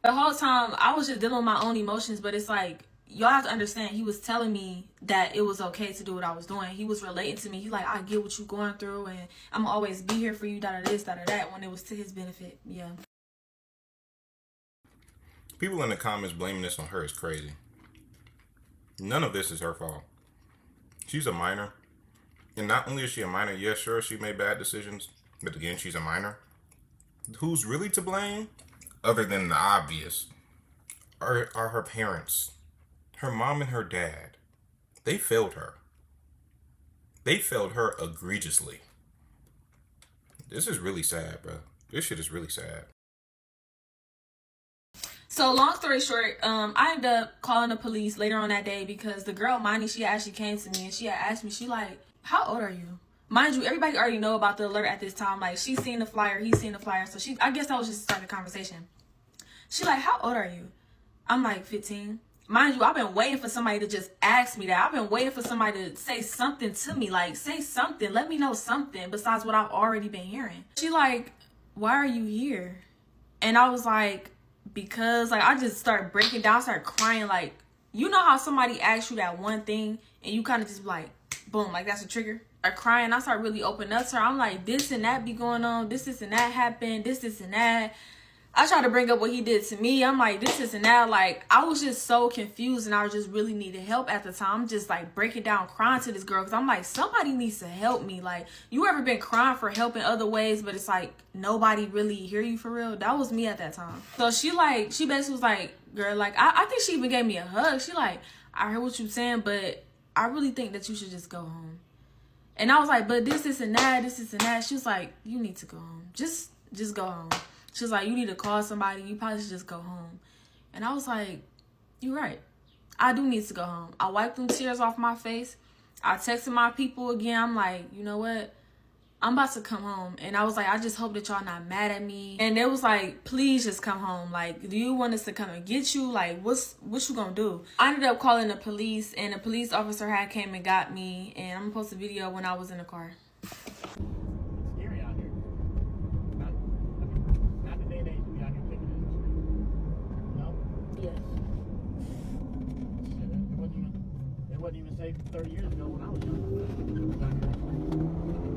The whole time, I was just dealing with my own emotions, but it's like, y'all have to understand, he was telling me that it was okay to do what I was doing. He was relating to me. He like, I get what you're going through, and I'm gonna always be here for you, this, that, when it was to his benefit. Yeah. People in the comments blaming this on her is crazy. None of this is her fault. She's a minor. And not only is she a minor, yeah, sure, she made bad decisions, but again, she's a minor. Who's really to blame, other than the obvious, are her parents. Her mom and her dad. They failed her. They failed her egregiously. This is really sad, bro. This shit is really sad. So long story short, I ended up calling the police later on that day because the girl, Monty, she actually came to me and she had asked me, she like, how old are you? Mind you, everybody already know about the alert at this time. Like, she's seen the flyer, he's seen the flyer. So I guess that was just to start the conversation. She like, how old are you? I'm like, 15. Mind you, I've been waiting for somebody to just ask me that. I've been waiting for somebody to say something to me. Like, say something. Let me know something besides what I've already been hearing. She like, why are you here? And I was like, because, like, I just started breaking down, started crying. Like, you know how somebody asks you that one thing and you kind of just like, boom, like that's a trigger. Or crying. I started really opening up to her. I'm like, this and that be going on. This and that happened. This and that. I tried to bring up what he did to me. I'm like, this and that. Like, I was just so confused and I just really needed help at the time. I'm just like breaking down crying to this girl because I'm like, somebody needs to help me. Like, you ever been crying for help in other ways, but it's like nobody really hear you for real? That was me at that time. So she basically was like, girl, like, I think she even gave me a hug. She like, I heard what you saying, but I really think that you should just go home. And I was like, but this and that. She was like, you need to go home. Just go home. She was like, you need to call somebody. You probably should just go home. And I was like, you're right. I do need to go home. I wiped them tears off my face. I texted my people again. I'm like, you know what? I'm about to come home. And I was like, I just hope that y'all not mad at me. And they was like, please just come home. Like, do you want us to come and get you? Like, what you gonna do? I ended up calling the police, and the police officer had came and got me. And I'm gonna post a video when I was in the car. Scary out here. Not the day and age we out here living in. No? Yeah. It wasn't even safe 30 years ago when I was young.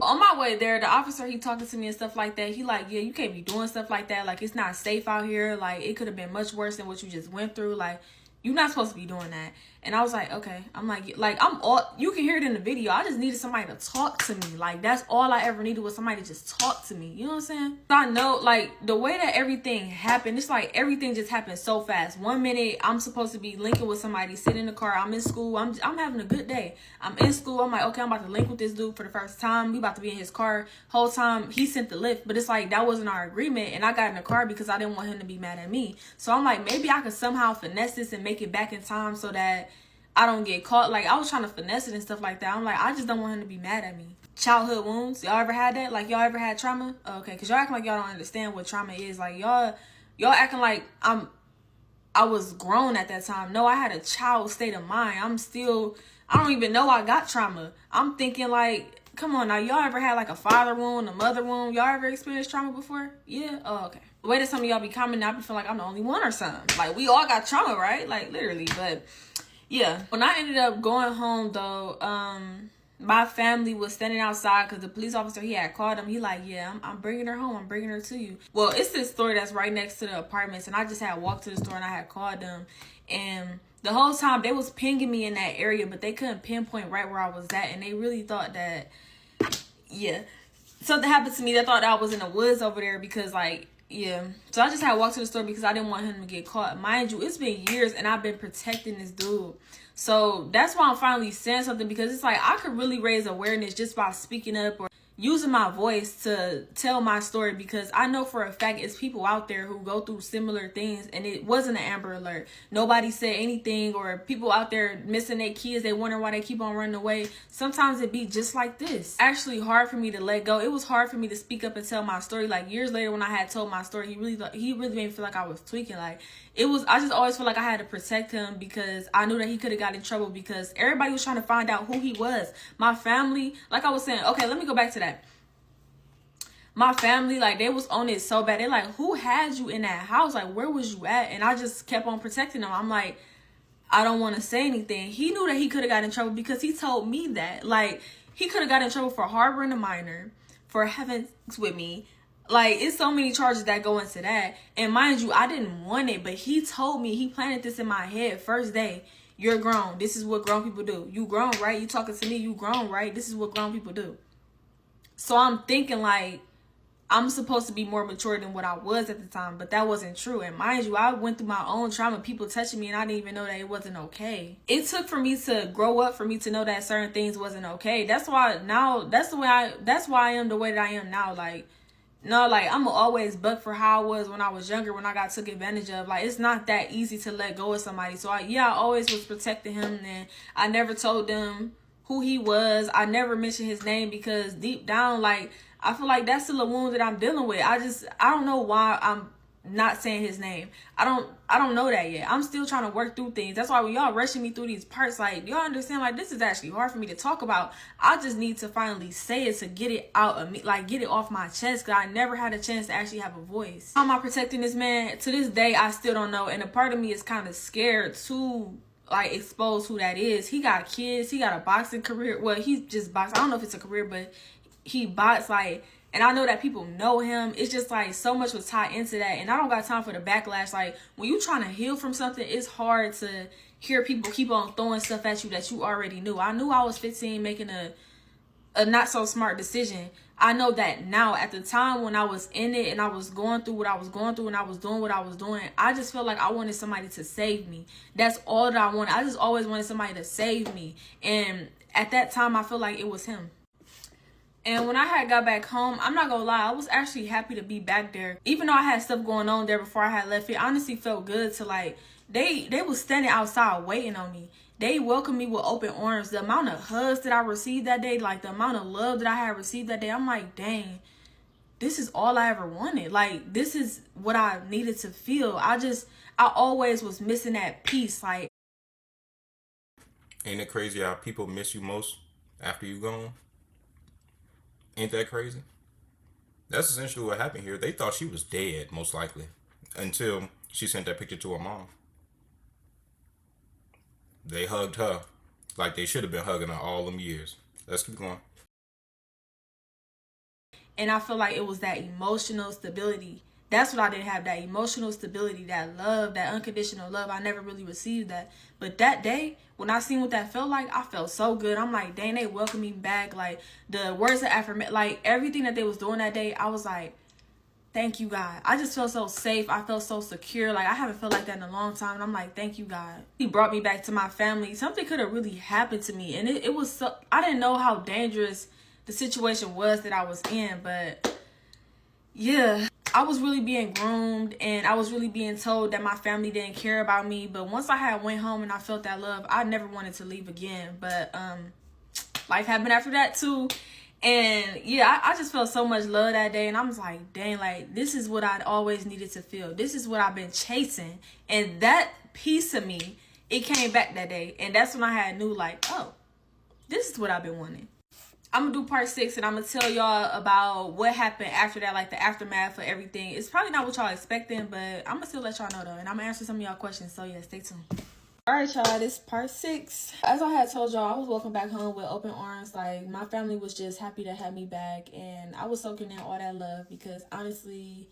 On my way there, the officer, he talking to me and stuff like that. He like, yeah, you can't be doing stuff like that. Like, it's not safe out here. Like, it could have been much worse than what you just went through. Like, you're not supposed to be doing that. And I was like, okay. I'm like, you can hear it in the video. I just needed somebody to talk to me. Like, that's all I ever needed was somebody to just talk to me. You know what I'm saying? I know, like, the way that everything happened, it's like everything just happened so fast. 1 minute, I'm supposed to be linking with somebody, sitting in the car. I'm in school. I'm having a good day. I'm in school. I'm like, okay, I'm about to link with this dude for the first time. We about to be in his car. Whole time, he sent the lift. But it's like, that wasn't our agreement. And I got in the car because I didn't want him to be mad at me. So I'm like, maybe I could somehow finesse this and make it back in time so that I don't get caught. Like, I was trying to finesse it and stuff like that. I'm like, I just don't want him to be mad at me. Childhood wounds. Y'all ever had that? Like, y'all ever had trauma? Okay, because y'all acting like y'all don't understand what trauma is. Like, y'all acting like I was grown at that time. No, I had a child state of mind. I don't even know I got trauma. I'm thinking like, come on now. Y'all ever had like a father wound, a mother wound? Y'all ever experienced trauma before? Yeah? Oh, okay. The way that some of y'all be commenting, I be feeling like I'm the only one or something. Like, we all got trauma, right? Like, literally. But yeah, when I ended up going home though, my family was standing outside because the police officer, he had called him. He like, yeah, I'm bringing her home. I'm bringing her to you. Well, it's this store that's right next to the apartments, and I just had walked to the store and I had called them, and the whole time they was pinging me in that area, but they couldn't pinpoint right where I was at, and they really thought that, yeah, something happened to me. They thought I was in the woods over there because, like, yeah. So I just had walked to the store because I didn't want him to get caught. Mind you, it's been years and I've been protecting this dude. So that's why I'm finally saying something, because it's like I could really raise awareness just by speaking up or using my voice to tell my story, because I know for a fact it's people out there who go through similar things and it wasn't an Amber Alert. Nobody said anything, or people out there missing their kids, they wonder why they keep on running away. Sometimes it be just like this. Actually hard for me to let go. It was hard for me to speak up and tell my story. Like years later when I had told my story, he really made me feel like I was tweaking. Like I just always feel like I had to protect him because I knew that he could have got in trouble because everybody was trying to find out who he was. My family, like I was saying, okay, let me go back to that. My family, like, they was on it so bad. They're like, who had you in that house? Like, where was you at? And I just kept on protecting him. I'm like, I don't want to say anything. He knew that he could have got in trouble because he told me that. Like, he could have got in trouble for harboring a minor, for having sex with me. Like, it's so many charges that go into that. And mind you, I didn't want it, but he told me, he planted this in my head first day. You're grown. This is what grown people do. You grown, right? You talking to me, you grown, right? This is what grown people do. So I'm thinking, like, I'm supposed to be more mature than what I was at the time, but that wasn't true. And mind you, I went through my own trauma, people touching me, and I didn't even know that it wasn't okay. It took for me to grow up, for me to know that certain things wasn't okay. That's why now, that's why I am the way that I am now. Like, no, like, I'm always buck for how I was when I was younger, when I got took advantage of. Like, it's not that easy to let go of somebody. So, I always was protecting him, and I never told them who he was. I never mentioned his name because deep down, like, I feel like that's still a wound that I'm dealing with. I don't know why I'm not saying his name. I don't know that yet. I'm still trying to work through things. That's why when y'all rushing me through these parts, like, y'all understand, like, this is actually hard for me to talk about. I just need to finally say it to get it out of me, like, get it off my chest, because I never had a chance to actually have a voice. How am I protecting this man? To this day, I still don't know. And a part of me is kind of scared to, like, expose who that is. He got kids. He got a boxing career. Well, he just boxed. I don't know if it's a career, but he boxed. Like, And I know that people know him. It's just like so much was tied into that. And I don't got time for the backlash. Like when you trying to heal from something, it's hard to hear people keep on throwing stuff at you that you already knew. I knew I was 15 making a not so smart decision. I know that now. At the time when I was in it and I was going through what I was going through and I was doing what I was doing, I just felt like I wanted somebody to save me. That's all that I wanted. I just always wanted somebody to save me. And at that time, I feel like it was him. And when I had got back home, I'm not gonna lie, I was actually happy to be back there. Even though I had stuff going on there before I had left, it honestly felt good to like, they was standing outside waiting on me. They welcomed me with open arms. The amount of hugs that I received that day, like the amount of love that I had received that day, I'm like, dang, this is all I ever wanted. Like, this is what I needed to feel. I always was missing that piece. Like, ain't it crazy how people miss you most after you gone? Ain't that crazy? That's essentially what happened here. They thought she was dead, most likely, until she sent that picture to her mom. They hugged her like they should have been hugging her all them years. Let's keep going. And I feel like it was that emotional stability. That's what I didn't have, that emotional stability, that love, that unconditional love. I never really received that. But that day, when I seen what that felt like, I felt so good. I'm like, dang, they welcomed me back. Like, the words of affirmation, like, everything that they was doing that day, I was like, thank you, God. I just felt so safe. I felt so secure. Like, I haven't felt like that in a long time. And I'm like, thank you, God. He brought me back to my family. Something could have really happened to me. And it was so, I didn't know how dangerous the situation was that I was in. But, yeah. I was really being groomed and I was really being told that my family didn't care about me. But once I had went home and I felt that love, I never wanted to leave again. But life happened after that too. And yeah, I just felt so much love that day. And I was like, dang, like, this is what I'd always needed to feel. This is what I've been chasing. And that piece of me, it came back that day. And that's when I had knew, like, oh, this is what I've been wanting. I'm going to do part 6 and I'm going to tell y'all about what happened after that, like the aftermath of everything. It's probably not what y'all expecting, but I'm going to still let y'all know though. And I'm going to answer some of y'all questions. So yeah, stay tuned. Alright y'all, this is part 6. As I had told y'all, I was welcomed back home with open arms. Like, my family was just happy to have me back. And I was soaking in all that love because honestly,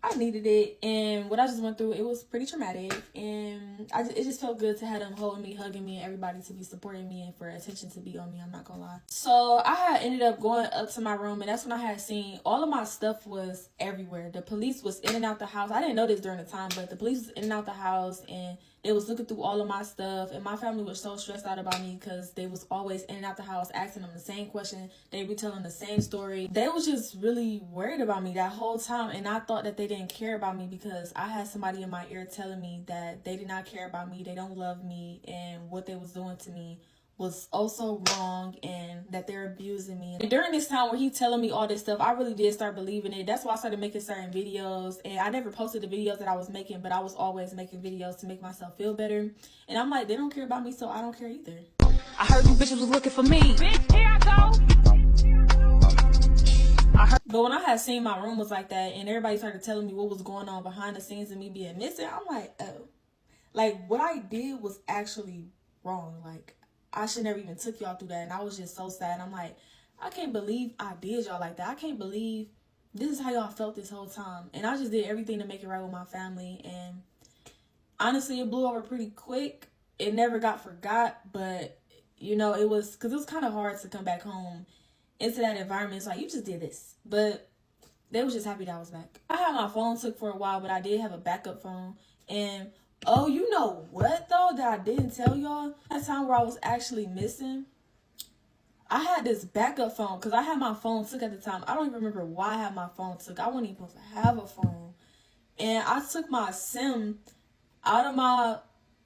I needed it. And what I just went through, it was pretty traumatic. And it just felt good to have them holding me, hugging me, and everybody to be supporting me and for attention to be on me. I'm not gonna lie. So I had ended up going up to my room, and that's when I had seen all of my stuff was everywhere. The police was in and out the house. I didn't know this during the time, but the police was in and out the house, and they was looking through all of my stuff. And my family was so stressed out about me because they was always in and out the house asking them the same question. They be telling the same story. They was just really worried about me that whole time. And I thought that they didn't care about me because I had somebody in my ear telling me that they did not care about me. They don't love me. And what they was doing to me was also wrong, and that they're abusing me. And during this time where he telling me all this stuff, I really did start believing it. That's why I started making certain videos, and I never posted the videos that I was making, but I was always making videos to make myself feel better. And I'm like, they don't care about me, so I don't care either. I heard you bitches was looking for me. Bitch, here I go. But when I had seen my room was like that, and everybody started telling me what was going on behind the scenes and me being missing, I'm like, oh. Like, what I did was actually wrong. Like, I should never even took y'all through that. And I was just so sad. I'm like, I can't believe I did y'all like that. I can't believe this is how y'all felt this whole time. And I just did everything to make it right with my family. And honestly, it blew over pretty quick. It never got forgot. But, you know, it was kind of hard to come back home into that environment. It's like, you just did this. But they was just happy that I was back. I had my phone took for a while, but I did have a backup phone. And oh, you know what, though, that I didn't tell y'all? That time where I was actually missing, I had this backup phone because I had my phone took at the time. I don't even remember why I had my phone took. I wasn't even supposed to have a phone. And I took my SIM out of my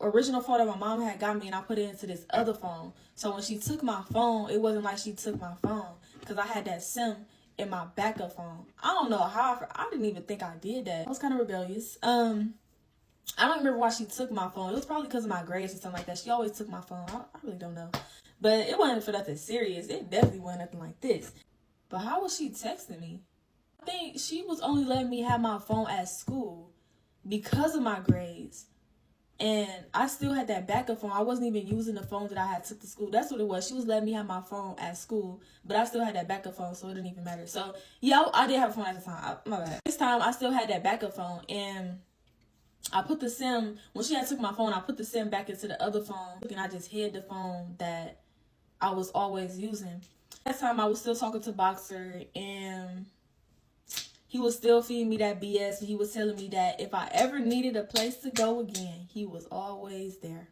original phone that my mom had got me, and I put it into this other phone. So when she took my phone, it wasn't like she took my phone because I had that SIM in my backup phone. I don't know how. I didn't even think I did that. I was kind of rebellious. I don't remember why she took my phone. It was probably because of my grades or something like that. She always took my phone. I really don't know. But it wasn't for nothing serious. It definitely wasn't nothing like this. But how was she texting me? I think she was only letting me have my phone at school because of my grades. And I still had that backup phone. I wasn't even using the phone that I had took to school. That's what it was. She was letting me have my phone at school, but I still had that backup phone, so it didn't even matter. So, yeah, I did have a phone at the time. My bad. This time, I still had that backup phone, and I put the SIM, when she had took my phone, I put the SIM back into the other phone, and I just hid the phone that I was always using. That time, I was still talking to Boxer, and he was still feeding me that BS, and he was telling me that if I ever needed a place to go again, he was always there.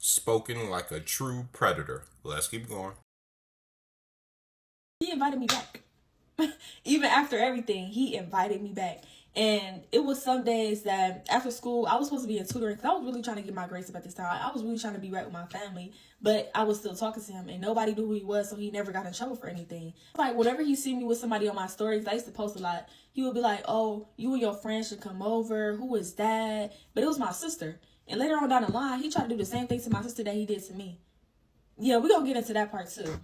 Spoken like a true predator. Let's keep going. He invited me back. Even after everything, he invited me back. And it was some days that after school, I was supposed to be in tutoring because I was really trying to get my grades up at this time. I was really trying to be right with my family, but I was still talking to him, and nobody knew who he was, so he never got in trouble for anything. Like, whenever he see me with somebody on my stories, I used to post a lot, he would be like, oh, you and your friends should come over. Who is that? But it was my sister. And later on down the line, he tried to do the same thing to my sister that he did to me. Yeah, we're going to get into that part too.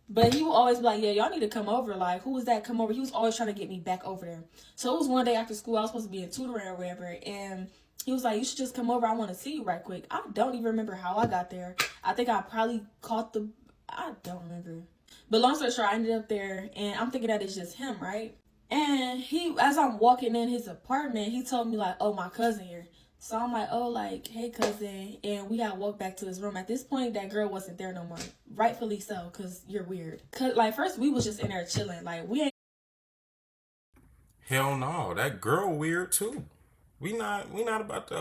But he would always be like, yeah, y'all need to come over. Like, who was that? Come over. He was always trying to get me back over there. So it was one day after school. I was supposed to be in tutoring or whatever. And he was like, you should just come over. I want to see you right quick. I don't even remember how I got there. I think I probably I don't remember. But long story short, I ended up there. And I'm thinking that it's just him, right? And as I'm walking in his apartment, he told me like, oh, my cousin here. So I'm like, oh, like, hey, cousin. And we got walked back to his room. At this point, that girl wasn't there no more. Rightfully so, because you're weird. Cause, like, first, we was just in there chilling. Like, we ain't. Hell no, that girl weird too. We not about to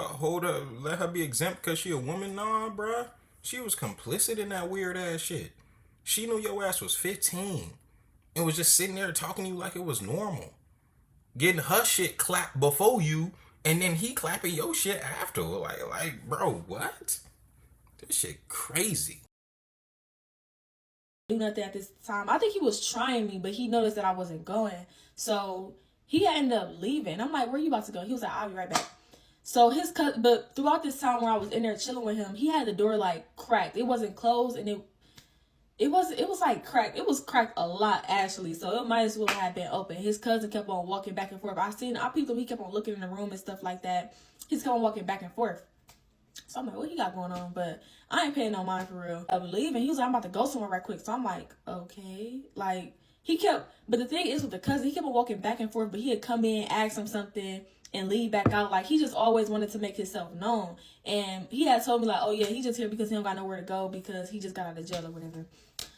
let her be exempt because she a woman. Nah, bruh. She was complicit in that weird ass shit. She knew your ass was 15 and was just sitting there talking to you like it was normal. Getting her shit clapped before you, and then he clapping your shit after. Like, bro, what? This shit crazy. Do nothing at this time. I think he was trying me, but he noticed that I wasn't going. So he ended up leaving. I'm like, where you about to go? He was like, I'll be right back. So but throughout this time where I was in there chilling with him, he had the door like cracked. It wasn't closed, and it was like cracked. It was cracked a lot, actually. So it might as well have been open. His cousin kept on walking back and forth. I peeped him. He kept on looking in the room and stuff like that. He's kept on walking back and forth. So I'm like, what he got going on? But I ain't paying no mind for real. I was leaving. He was like, I'm about to go somewhere right quick. So I'm like, okay. Like, but the thing is with the cousin, he kept on walking back and forth, but he'd come in, ask him something, and leave back out. Like, he just always wanted to make himself known. And he had told me, like, oh, yeah, he just here because he don't got nowhere to go because he just got out of jail or whatever.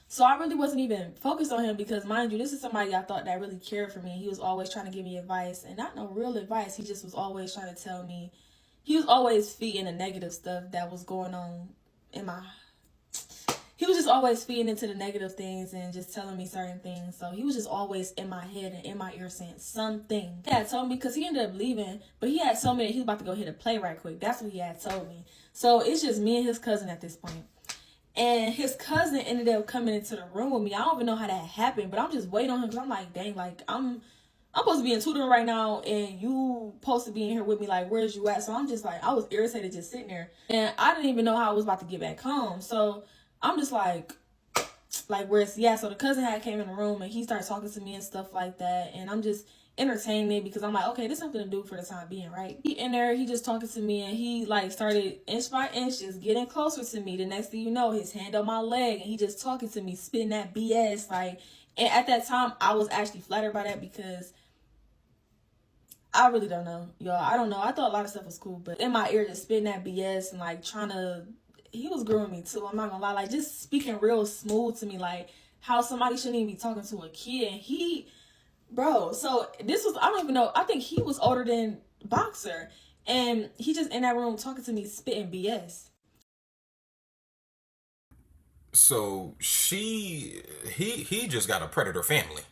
So I really wasn't even focused on him because, mind you, this is somebody I thought that really cared for me. He was always trying to give me advice, and not no real advice. He just was always trying to tell me. He was always feeding the negative stuff that was going on he was just always feeding into the negative things and just telling me certain things. So he was just always in my head and in my ear saying something. He had told me, because he ended up leaving, but he had told me that he was about to go hit a play right quick. That's what he had told me. So it's just me and his cousin at this point. And his cousin ended up coming into the room with me. I don't even know how that happened, but I'm just waiting on him because I'm like, dang, like, I'm supposed to be in tutoring right now, and you supposed to be in here with me. Like, where's you at? So I'm just like, I was irritated just sitting there, and I didn't even know how I was about to get back home. So I'm just like, where's he at? So the cousin had came in the room, and he started talking to me and stuff like that, and I'm just entertaining it because I'm like, okay, there's something to do for the time being, right? He in there, he just talking to me, and he like started inch by inch just getting closer to me. The next thing you know, his hand on my leg, and he just talking to me, spitting that BS. Like, and at that time, I was actually flattered by that because I really don't know, y'all. I don't know. I thought a lot of stuff was cool, but in my ear, just spitting that BS and like he was grooming me too. I'm not gonna lie, like just speaking real smooth to me, like how somebody shouldn't even be talking to a kid. And so this was, I don't even know. I think he was older than Boxer, and he just in that room talking to me, spitting BS. So he just got a predator family.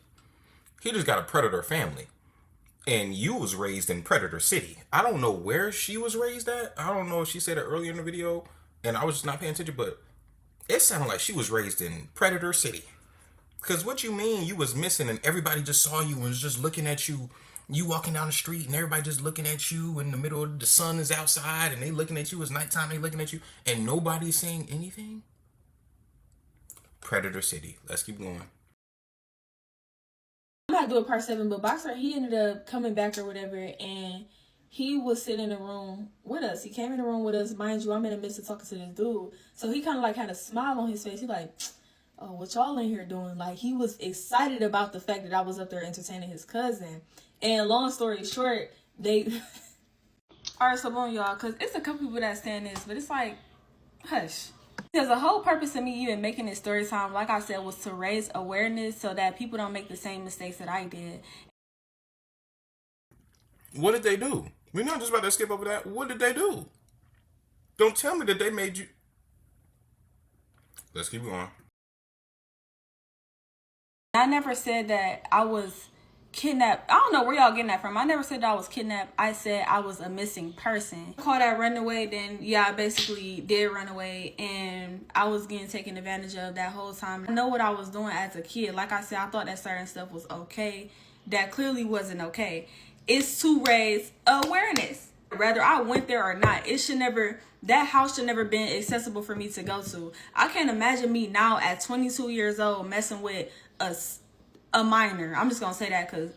He just got a predator family. And you was raised in Predator City. I don't know where she was raised at. I don't know if she said it earlier in the video, and I was just not paying attention, but it sounded like she was raised in Predator City. Because what you mean you was missing and everybody just saw you and was just looking at you, you walking down the street and everybody just looking at you in the middle of the sun is outside and they looking at you, it's nighttime, they looking at you, and nobody's saying anything? Predator City. Let's keep going. gotta do a part 7, but Boxer, he ended up coming back or whatever, and he was sitting in the room with us. He came in the room with us. Mind you, I'm in the midst of talking to this dude. So he kind of like had a smile on his face. He like, oh, what y'all in here doing? Like, he was excited about the fact that I was up there entertaining his cousin. And long story short, they... Alright, so boom, y'all, because it's a couple people that stand this, but it's like, hush. There's a whole purpose of me even making this story time, like I said, was to raise awareness so that people don't make the same mistakes that I did. What did they do? We're not just about to skip over that. What did they do? Don't tell me that they made you... Let's keep going. I never said that I was kidnapped. I don't know where y'all getting that from. I never said that I was kidnapped. I said I was a missing person. Call that runaway, then yeah, I basically did run away, and I was getting taken advantage of that whole time. I know what I was doing as a kid. Like I said, I thought that certain stuff was okay. That clearly wasn't okay. It's to raise awareness. Whether I went there or not, that house should never been accessible for me to go to. I can't imagine me now at 22 years old messing with a minor. I'm just gonna say that because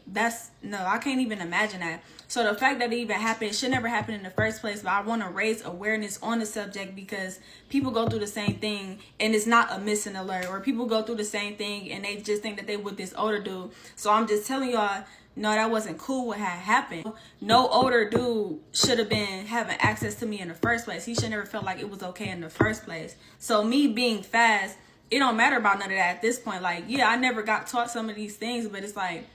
I can't even imagine that. So the fact that it even happened, it should never happen in the first place. But I want to raise awareness on the subject because people go through the same thing and it's not a missing alert, or people go through the same thing and they just think that they with this older dude. So I'm just telling y'all, no, that wasn't cool what had happened. No older dude should have been having access to me in the first place. He should never felt like it was okay in the first place. So me being fast, it don't matter about none of that at this point. Like, yeah, I never got taught some of these things, but it's like,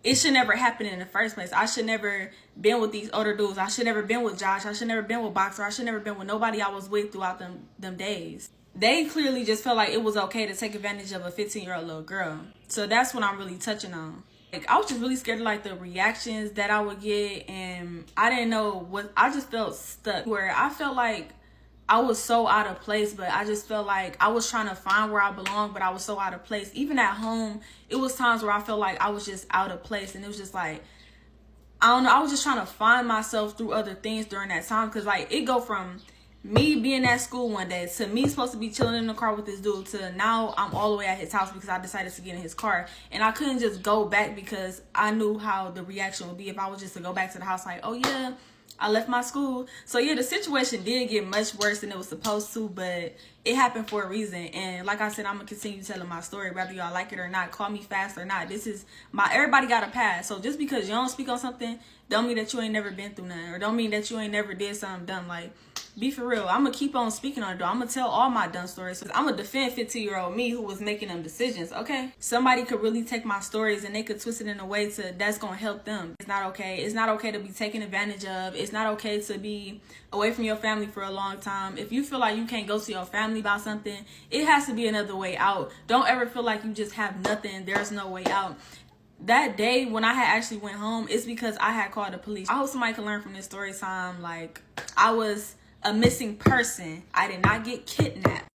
it should never happen in the first place. I should never been with these older dudes. I should never been with Josh. I should never been with Boxer. I should never been with nobody I was with throughout them days. They clearly just felt like it was okay to take advantage of a 15-year-old little girl. So that's what I'm really touching on. Like, I was just really scared of like the reactions that I would get, and I didn't know what, I just felt stuck where I felt like I was so out of place, but I just felt like I was trying to find where I belong, but I was so out of place. Even at home, it was times where I felt like I was just out of place, and it was just like, I don't know, I was just trying to find myself through other things during that time, because like it go from me being at school one day to me supposed to be chilling in the car with this dude to now I'm all the way at his house because I decided to get in his car, and I couldn't just go back because I knew how the reaction would be if I was just to go back to the house like, oh yeah, I left my school. So yeah, the situation did get much worse than it was supposed to, but it happened for a reason. And like I said, I'm gonna continue telling my story whether y'all like it or not. Call me fast or not. This is everybody got a past. So just because you don't speak on something don't mean that you ain't never been through nothing, or don't mean that you ain't never did something dumb. Like, be for real. I'm gonna keep on speaking on it though. I'm gonna tell all my dumb stories. I'm gonna defend 15-year-old me who was making them decisions, okay? Somebody could really take my stories and they could twist it in a way that's gonna help them. It's not okay. It's not okay to be taken advantage of. It's not okay to be away from your family for a long time. If you feel like you can't go to your family about something, it has to be another way out. Don't ever feel like you just have nothing. There's no way out. That day when I had actually went home, it's because I had called the police. I hope somebody can learn from this story time. Like, I was a missing person. I did not get kidnapped.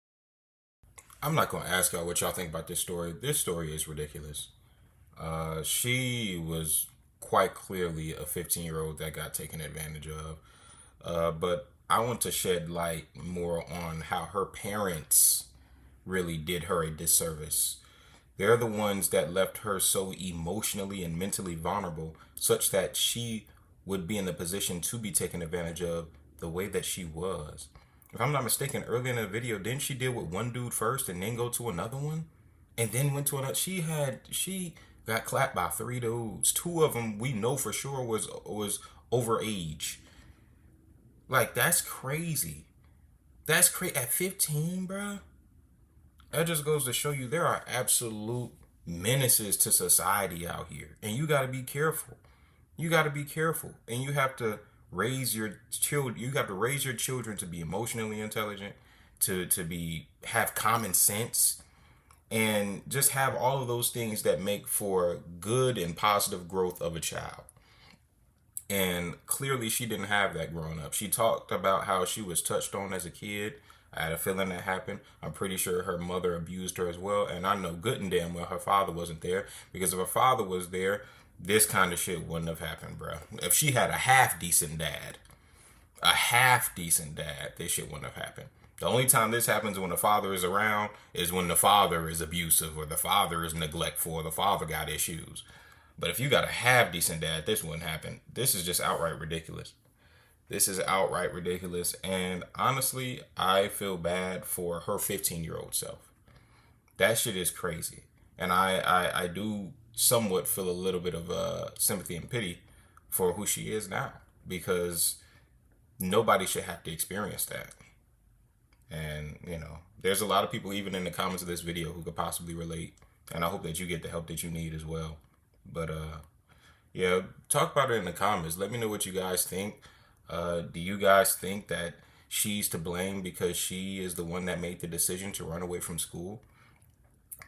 I'm not going to ask y'all what y'all think about this story. This story is ridiculous. She was quite clearly a 15-year-old that got taken advantage of. But I want to shed light more on how her parents really did her a disservice. They're the ones that left her so emotionally and mentally vulnerable, such that she would be in the position to be taken advantage of the way that she was. If I'm not mistaken, earlier in the video, didn't she deal with one dude first and then go to another one? And then went to another? She got clapped by 3 dudes. 2 of them we know for sure was over age. Like, that's crazy. That's crazy. At 15, bruh? That just goes to show you there are absolute menaces to society out here. And you got to be careful. You got to be careful. And you have to raise your children. You have to raise your children to be emotionally intelligent, to have common sense, and just have all of those things that make for good and positive growth of a child. And clearly she didn't have that growing up. She talked about how she was touched on as a kid. I had a feeling that happened. I'm pretty sure her mother abused her as well. And I know good and damn well her father wasn't there. Because if her father was there, this kind of shit wouldn't have happened, bro. If she had a half-decent dad, this shit wouldn't have happened. The only time this happens when the father is around is when the father is abusive, or the father is neglectful, or the father got issues. But if you got a half decent dad, this wouldn't happen. This is just outright ridiculous. This is outright ridiculous. And honestly, I feel bad for her 15-year-old self. That shit is crazy. And I do somewhat feel a little bit of sympathy and pity for who she is now. Because nobody should have to experience that. And, you know, there's a lot of people even in the comments of this video who could possibly relate. And I hope that you get the help that you need as well. But, yeah, talk about it in the comments. Let me know what you guys think. Do you guys think that she's to blame because she is the one that made the decision to run away from school?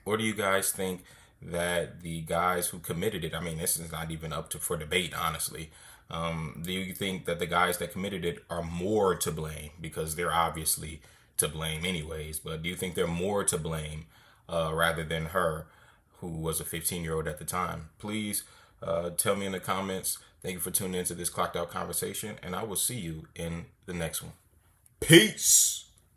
Or do you guys think that the guys who committed it, I mean, this is not even up for debate, honestly. Do you think that the guys that committed it are more to blame because they're obviously to blame anyways, but do you think they're more to blame rather than her, who was a 15-year-old at the time? Please tell me in the comments. Thank you for tuning into this Clocked Out conversation, and I will see you in the next one. Peace.